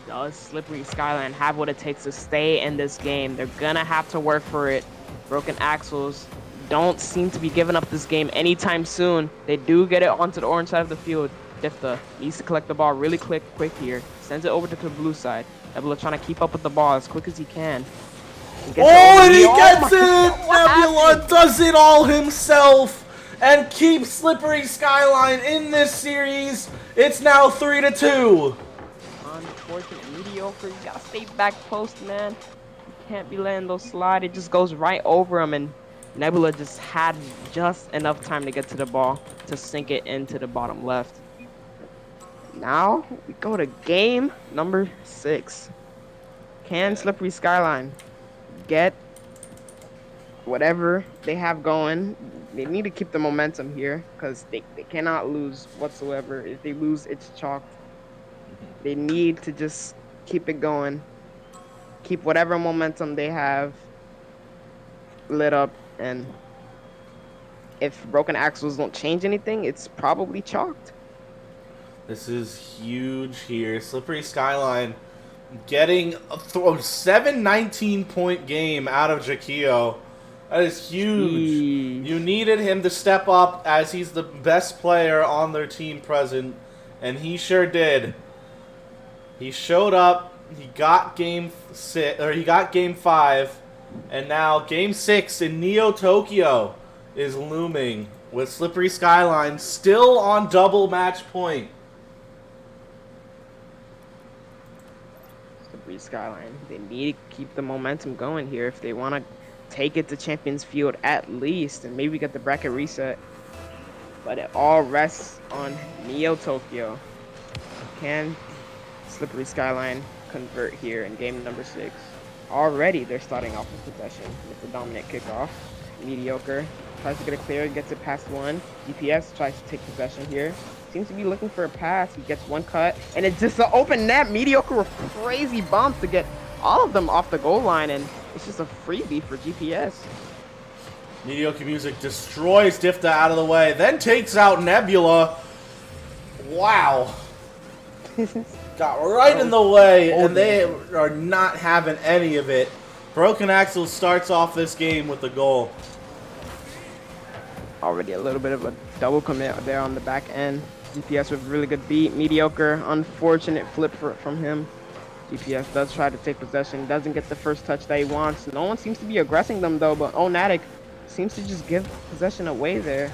Does Slippery Skyline have what it takes to stay in this game? They're going to have to work for it. Broken Axles don't seem to be giving up this game anytime soon. They do get it onto the orange side of the field. Difta needs to collect the ball really quick here. Sends it over to the blue side. Nebula trying to keep up with the ball as quick as he can. And he gets it! Nebula does it all himself and keeps Slippery Skyline in this series. It's now 3-2. Unfortunate. Mediocre. You gotta stay back post, man. You can't be letting those slide. It just goes right over him, and Nebula just had just enough time to get to the ball to sink it into the bottom left. Now we go to game number 6. Can Slippery Skyline get whatever they have going? They need to keep the momentum here because they cannot lose whatsoever. If they lose, it's chalked. They need to just keep it going. Keep whatever momentum they have lit up, and if Broken Axles don't change anything, it's probably chalked. This is huge here. Slippery Skyline getting a 7-19-point game out of Jakio. That is huge. Jeez. You needed him to step up as he's the best player on their team present, and he sure did. He showed up. He got game 5, and now game 6 in Neo Tokyo is looming with Slippery Skyline still on double match point. Skyline. They need to keep the momentum going here if they want to take it to Champions Field at least, and maybe get the bracket reset. But it all rests on Neo Tokyo. Can Slippery Skyline convert here in game number 6? Already they're starting off with possession. It's a dominant kickoff. Mediocre tries to get it clear, gets it past one. GPS tries to take possession here. Seems to be looking for a pass. He gets one cut, and it's just an open net. Mediocre with crazy bumps to get all of them off the goal line, and it's just a freebie for GPS. Mediocre Music destroys Difta out of the way, then takes out Nebula. Wow. Got right in the way, and they are not having any of it. Broken Axle starts off this game with the goal. Already a little bit of a double commit there on the back end. GPS with a really good beat. Mediocre, unfortunate flip from him. GPS does try to take possession, doesn't get the first touch that he wants. No one seems to be aggressing them though, but Onatic seems to just give possession away there.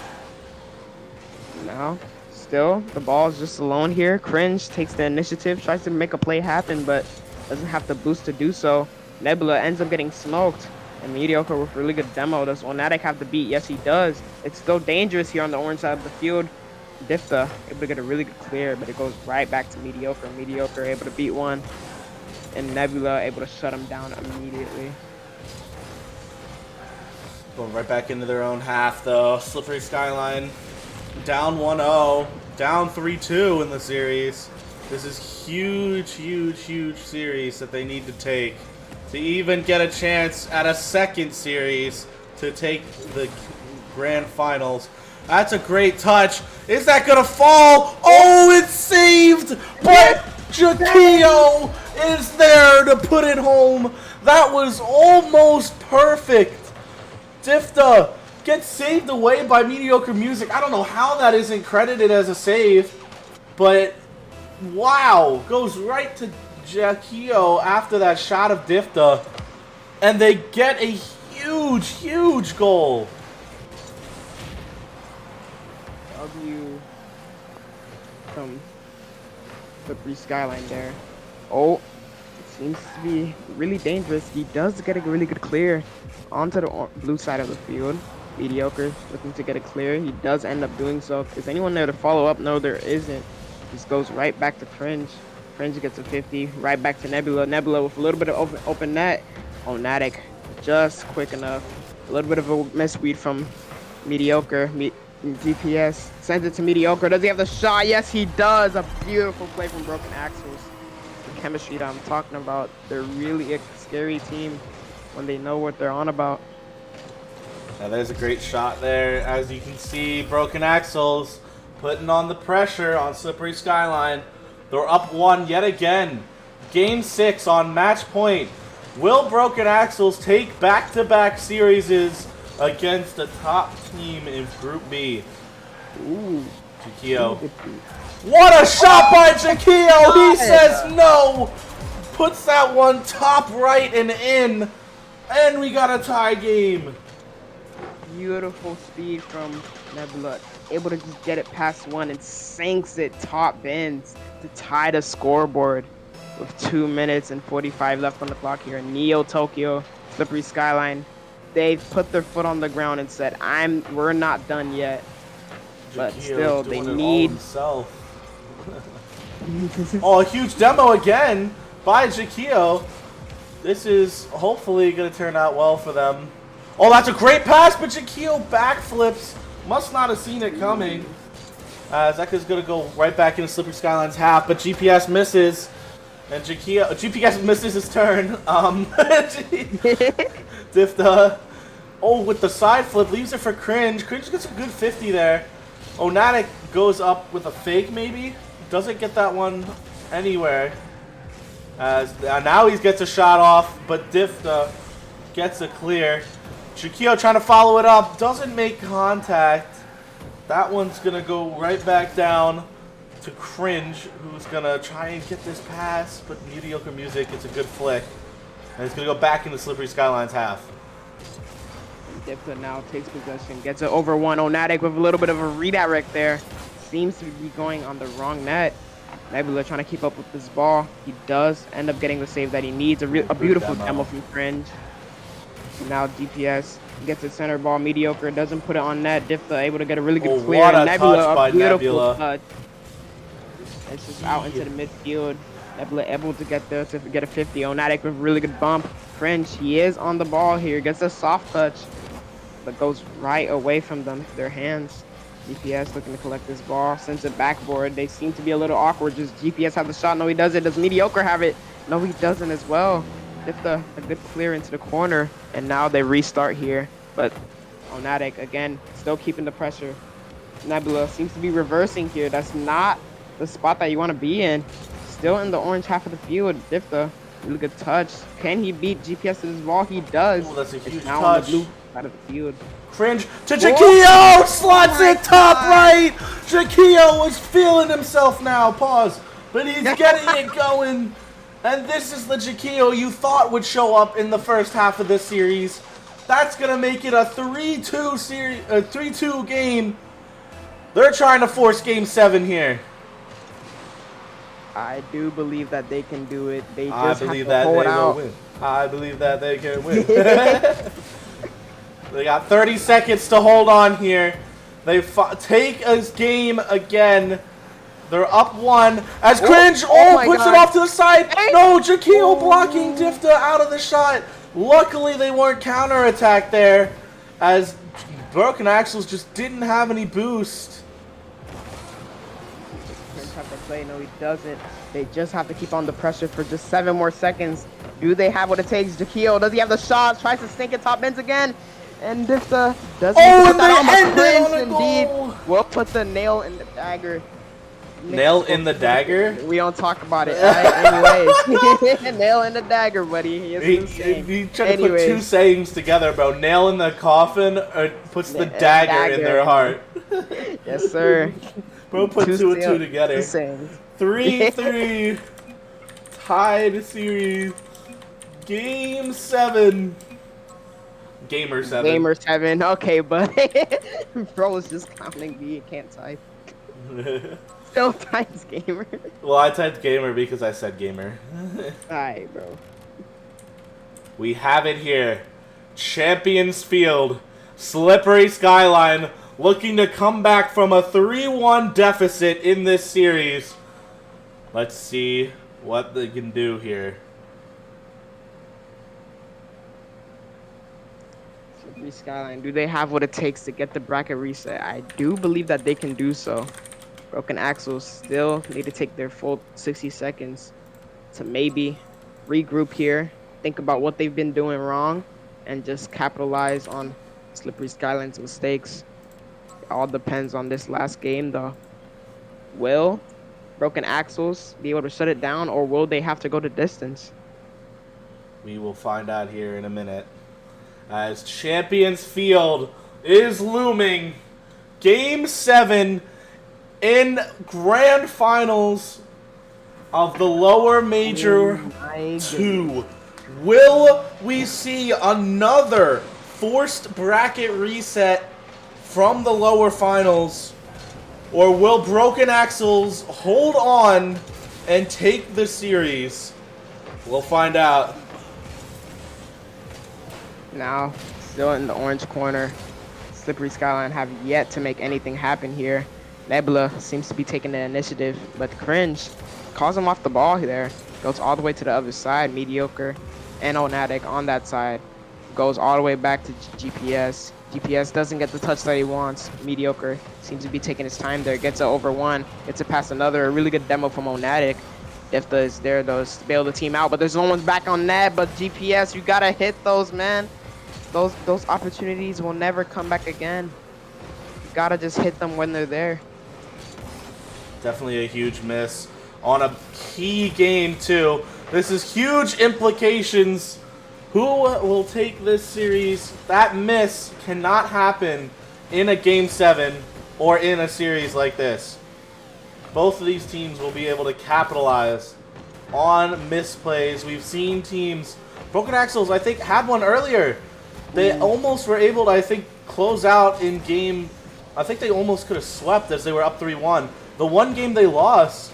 Now, still, the ball is just alone here. Cringe takes the initiative, tries to make a play happen, but doesn't have the boost to do so. Nebula ends up getting smoked. And Mediocre with really good demo. Does Onatic have the beat? Yes, he does. It's still dangerous here on the orange side of the field. Difta able to get a really good clear, but it goes right back to Mediocre. Mediocre able to beat one, and Nebula able to shut him down immediately. Going right back into their own half, though. Slippery Skyline down 1-0, down 3-2 in the series. This is huge, huge, huge series that they need to take to even get a chance at a second series to take the grand finals. That's a great touch. Is that gonna fall? Oh, it's saved! But Jakio is there to put it home. That was almost perfect. Difta gets saved away by Mediocre Music. I don't know how that isn't credited as a save, but wow, goes right to Jakio after that shot of Difta, and they get a huge, huge goal. W from Slippery Skyline there. Oh, it seems to be really dangerous. He does get a really good clear onto the blue side of the field. Mediocre looking to get a clear. He does end up doing so. Is anyone there to follow up? No, there isn't. Just goes right back to Fringe. Fringe gets a 50. Right back to Nebula. Nebula with a little bit of open net. Onatic just quick enough. A little bit of a misread from Mediocre. GPS sends it to Mediocre. Does he have the shot? Yes, he does. A beautiful play from Broken Axles. chemistry that I'm talking about. They're really a scary team when they know what they're on about. Now there's a great shot there. As you can see, Broken Axles putting on the pressure on Slippery Skyline. They're up 1 yet again. Game 6 on match point. Will Broken Axles take back-to-back series against the top team in Group B? Ooh. Jakio. What a shot by Jakio! He says no! Puts that one top right and in. And we got a tie game. Beautiful speed from Nebula. Able to just get it past one and sinks it top bins to tie the scoreboard with 2 minutes and 45 left on the clock here. Neo Tokyo, Slippery Skyline. They've put their foot on the ground and said, we're not done yet. But still, they need... Oh, a huge demo again by Jakio. This is hopefully going to turn out well for them. Oh, that's a great pass, but Jakio backflips. Must not have seen it coming. Zeka's going to go right back into Slippery Skyline's half, but GPS misses. And GPS misses his turn. Difta. Oh, with the side flip, leaves it for Cringe. Cringe gets a good 50 there. Onatic goes up with a fake, maybe? Doesn't get that one anywhere. Now he gets a shot off, but Difta gets a clear. Jakio trying to follow it up. Doesn't make contact. That one's going to go right back down to Cringe, who's going to try and get this pass, but mediocre music. It's a good flick. And it's going to go back into Slippery Skyline's half. Difta now takes possession, gets it over one. Onatic with a little bit of a redirect there. Seems to be going on the wrong net. Nebula trying to keep up with this ball. He does end up getting the save that he needs. A beautiful demo from Cringe. Now DPS gets a center ball. Mediocre, doesn't put it on net. Difta able to get a really good clear. What a Nebula, touch by beautiful Nebula. touch. It's just out into the midfield. Nebula able to get there to get a 50. Onatic with a really good bump. Cringe, he is on the ball here. Gets a soft touch, but goes right away from their hands. GPS looking to collect this ball. Sends it backboard. They seem to be a little awkward. Just GPS have the shot. No, he doesn't. Does Mediocre have it? No, he doesn't as well. Just a good clear into the corner. And now they restart here. But Onatic, again, still keeping the pressure. Nebula seems to be reversing here. That's not the spot that you want to be in. Still in the orange half of the field. Difta, really good touch. Can he beat GPS to this ball? He does. Oh, that's a huge now touch. On the blue side of the field. Cringe to Jakio! Slots it top right! Jakio was feeling himself now. Pause. But he's getting it going. And this is the Jakio you thought would show up in the first half of this series. That's going to make it a 3-2 series, a 3-2 game. They're trying to force game 7 here. I do believe that they can do it. They just I have believe to that hold they will out. win. I believe that they can win. They got 30 seconds to hold on here. They take a game again. They're up 1. As Cringe puts it off to the side. No, Jakio blocking Difta out of the shot. Luckily, they weren't counterattacked there, as Broken Axles just didn't have any boost. Cringe have to play. No, he doesn't. They just have to keep on the pressure for just 7 more seconds. Do they have what it takes? Jakio, does he have the shot? Tries to sink it top ends again. And Difta doesn't put that on, but Cringe indeed will put the nail in the dagger. Nail in the dagger? We don't talk about it. Anyways, nail in the dagger, buddy. He tried to put 2 sayings together, bro. Nail in the coffin or puts the dagger in their heart. Yes, sir. Bro, put 2 and 2 together. 3-3. Tied series. Game 7. Gamer 7. Gamer 7. Okay, but bro is just counting me. It can't type. Still types gamer. Well, I typed gamer because I said gamer. Alright, bro. We have it here. Champions Field. Slippery Skyline looking to come back from a 3-1 deficit in this series. Let's see what they can do here. Slippery Skyline, do they have what it takes to get the bracket reset? I do believe that they can do so. Broken Axles still need to take their full 60 seconds to maybe regroup here, think about what they've been doing wrong, and just capitalize on Slippery Skyline's mistakes. It all depends on this last game, though. Will Broken Axles be able to shut it down, or will they have to go to distance? We will find out here in a minute. As Champions Field is looming. Game 7 in Grand Finals of the Lower Major 2. Will we see another forced bracket reset from the lower finals? Or will Broken Axles hold on and take the series? We'll find out. Now, still in the orange corner, Slippery Skyline have yet to make anything happen here. Nebula seems to be taking the initiative, but Cringe calls him off the ball there. Goes all the way to the other side. Mediocre and Onatic on that side. Goes all the way back to GPS. GPS doesn't get the touch that he wants. Mediocre seems to be taking his time there. Gets it over one. Gets it past another. A really good demo from Onatic. Difta is there, though, to bail the team out. But there's no one back on net. But GPS, you got to hit those, man. Those opportunities will never come back again. You got to just hit them when they're there. Definitely a huge miss on a key game, too. This is huge implications. Who will take this series? That miss cannot happen in a Game 7 or in a series like this. Both of these teams will be able to capitalize on misplays. We've seen teams... Broken Axles, I think, had one earlier. They almost were able to, I think, close out in game... I think they almost could have swept as they were up 3-1. The one game they lost,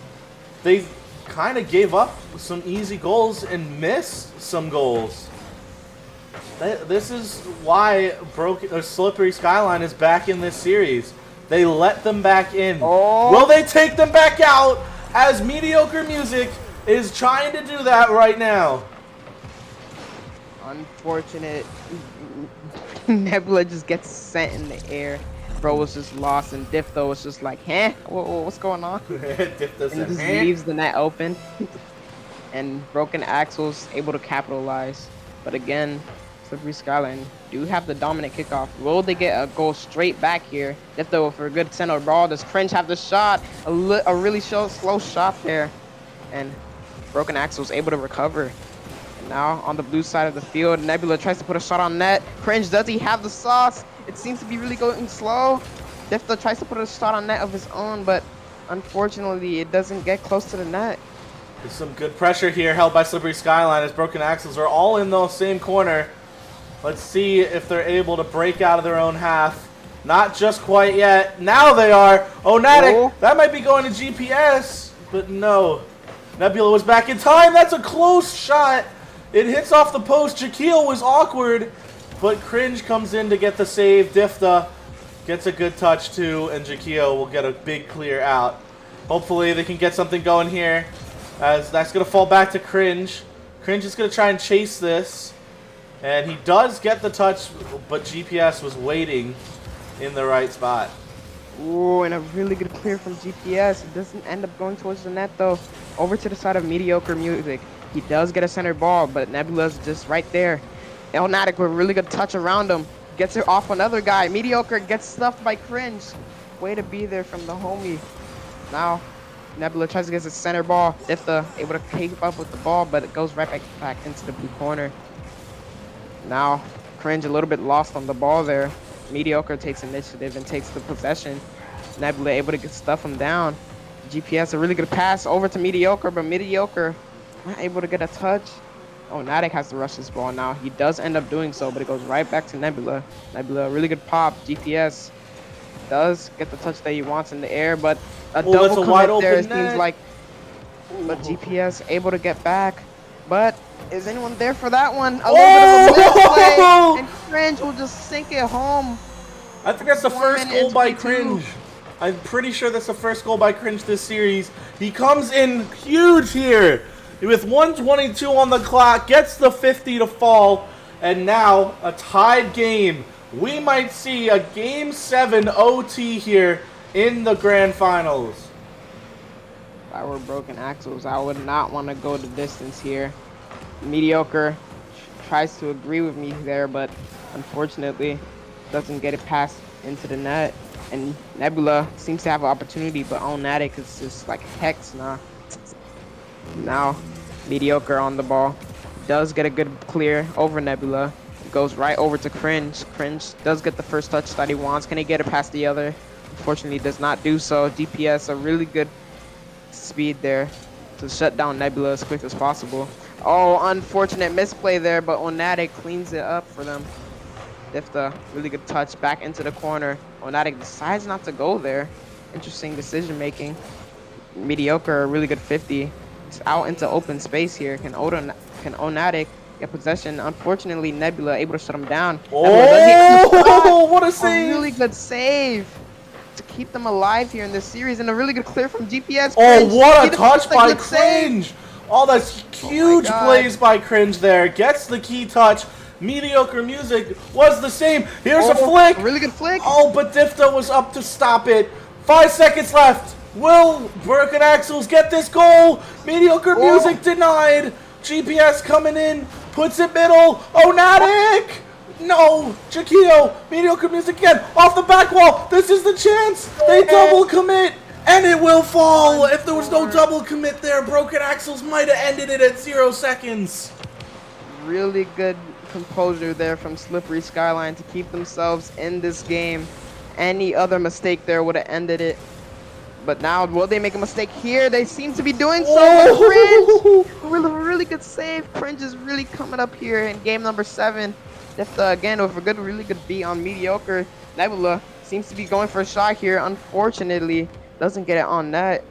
they kind of gave up some easy goals and missed some goals. This is why Slippery Skyline is back in this series. They let them back in. Oh. Will they take them back out as Mediocre Music is trying to do that right now? Unfortunate. Nebula just gets sent in the air. Bro was just lost, and Difta was just like, huh? What's going on? Difta and just leaves the net open. And Broken Axles able to capitalize. But again, Slippery Skyline do have the dominant kickoff. Will they get a goal straight back here? Difta for a good center ball. Does Cringe have the shot? A really slow shot there. And Broken Axles able to recover. And now on the blue side of the field, Nebula tries to put a shot on net. Cringe, does he have the sauce? It seems to be really going slow. Difta tries to put a shot on net of his own, but unfortunately it doesn't get close to the net. There's some good pressure here held by Slippery Skyline as Broken Axles are all in the same corner. Let's see if they're able to break out of their own half. Not just quite yet. Now they are. Onatic, that might be going to GPS, but no. Nebula was back in time. That's a close shot. It hits off the post. Jaquil was awkward, but Cringe comes in to get the save. Difta gets a good touch too, and Jaquil will get a big clear out. Hopefully they can get something going here, as that's going to fall back to Cringe. Cringe is going to try and chase this, and he does get the touch, but GPS was waiting in the right spot. Ooh, and a really good clear from GPS. It doesn't end up going towards the net, though. Over to the side of Mediocre Music. He does get a center ball, but Nebula's just right there. Elnatic with a really good touch around him. Gets it off another guy. Mediocre gets stuffed by Cringe. Way to be there from the homie. Now, Nebula tries to get his center ball. Difta able to keep up with the ball, but it goes right back into the blue corner. Now, Cringe a little bit lost on the ball there. Mediocre takes initiative and takes the possession. Nebula able to stuff him down. GPS a really good pass over to Mediocre, but Mediocre not able to get a touch. Oh, Natic has to rush this ball now. He does end up doing so, but it goes right back to Nebula. Nebula, really good pop. GPS does get the touch that he wants in the air, but a double commit there, it seems like. But GPS able to get back. But is anyone there for that one? A little bit of a misplay, and Cringe will just sink it home. I think that's the first goal by Cringe. I'm pretty sure that's the first goal by Cringe this series. He comes in huge here with 1:22 on the clock, gets the 50 to fall, and now a tied game. We might see a Game 7 OT here in the Grand Finals. If I were Broken Axles, I would not want to go the distance here. Mediocre tries to agree with me there, but unfortunately doesn't get it past into the net. And Nebula seems to have an opportunity, but Onatic is just like hex nah. Now Mediocre on the ball. Does get a good clear over Nebula. Goes right over to Cringe. Cringe does get the first touch that he wants. Can he get it past the other? Unfortunately does not do so. DPS a really good speed there to shut down Nebula as quick as possible. Oh, unfortunate misplay there, but Onatic cleans it up for them. Difta, really good touch back into the corner. Onatic decides not to go there. Interesting decision making. Mediocre, really good 50. It's out into open space here. Can Onatic get possession? Unfortunately, Nebula able to shut him down. Oh, what a save! A really good save to keep them alive here in this series, and a really good clear from GPS. Oh, what a touch by Cringe! Oh, that's huge plays by Cringe there. Gets the key touch. Mediocre Music was the same. Here's a flick. Really good flick. Oh, but Difta was up to stop it. 5 seconds left. Will Broken Axles get this goal? Mediocre Music denied. GPS coming in. Puts it middle. Onatic! No! Jakio! Mediocre Music again. Off the back wall. This is the chance. They double commit. And it will fall. If there was no double commit there, Broken Axles might have ended it at 0 seconds. Really good composure there from Slippery Skyline to keep themselves in this game. Any other mistake there would have ended it. But now, will they make a mistake here? They seem to be doing so. Cringe, really good save. Cringe is really coming up here in game number 7. Difta again with a really good beat on Mediocre. Nebula seems to be going for a shot here. Unfortunately, doesn't get it on net.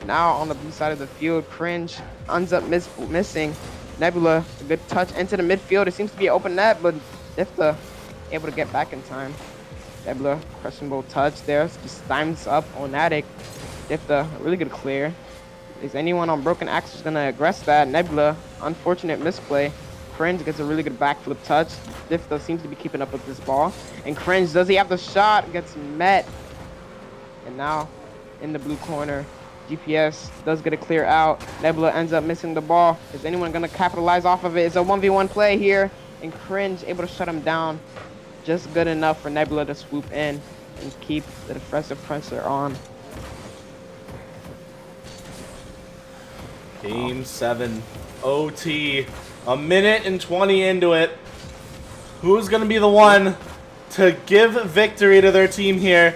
Now on the blue side of the field, Cringe ends up missing. Nebula, a good touch into the midfield. It seems to be an open net, but Difta able to get back in time. Nebula, questionable touch there. Just times up Onatic. Difta, a really good clear. Is anyone on Broken Axles going to aggress that? Nebula, unfortunate misplay. Cringe gets a really good backflip touch. Difta seems to be keeping up with this ball. And Cringe, does he have the shot? Gets met. And now, in the blue corner, GPS does get a clear out. Nebula ends up missing the ball. Is anyone going to capitalize off of it? It's a 1v1 play here. And Cringe able to shut him down. Just good enough for Nebula to swoop in and keep the defensive pressure on. Game 7, OT. A minute and 20 into it. Who's going to be the one to give victory to their team here?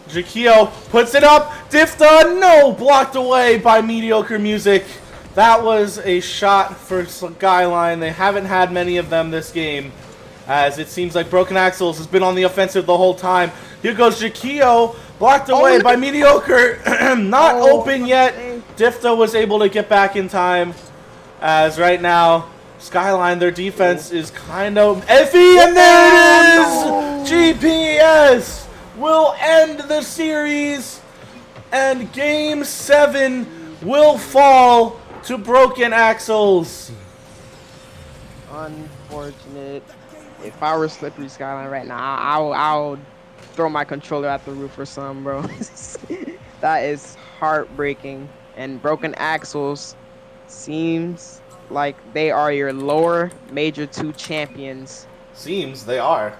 Jakio puts it up. Difta, no! Blocked away by Mediocre Music. That was a shot for Skyline. They haven't had many of them this game, as it seems like Broken Axles has been on the offensive the whole time. Here goes Jakio, blocked away by Mediocre. Not open yet. Difta was able to get back in time, as right now, Skyline, their defense is kind of iffy, and there it is! GPS will end the series, and Game 7 will fall to Broken Axles. Unfortunate. If I were Slippery Skyline right now, I would throw my controller at the roof or something, bro. That is heartbreaking. And Broken Axles seems like they are your lower Major 2 champions. Seems they are.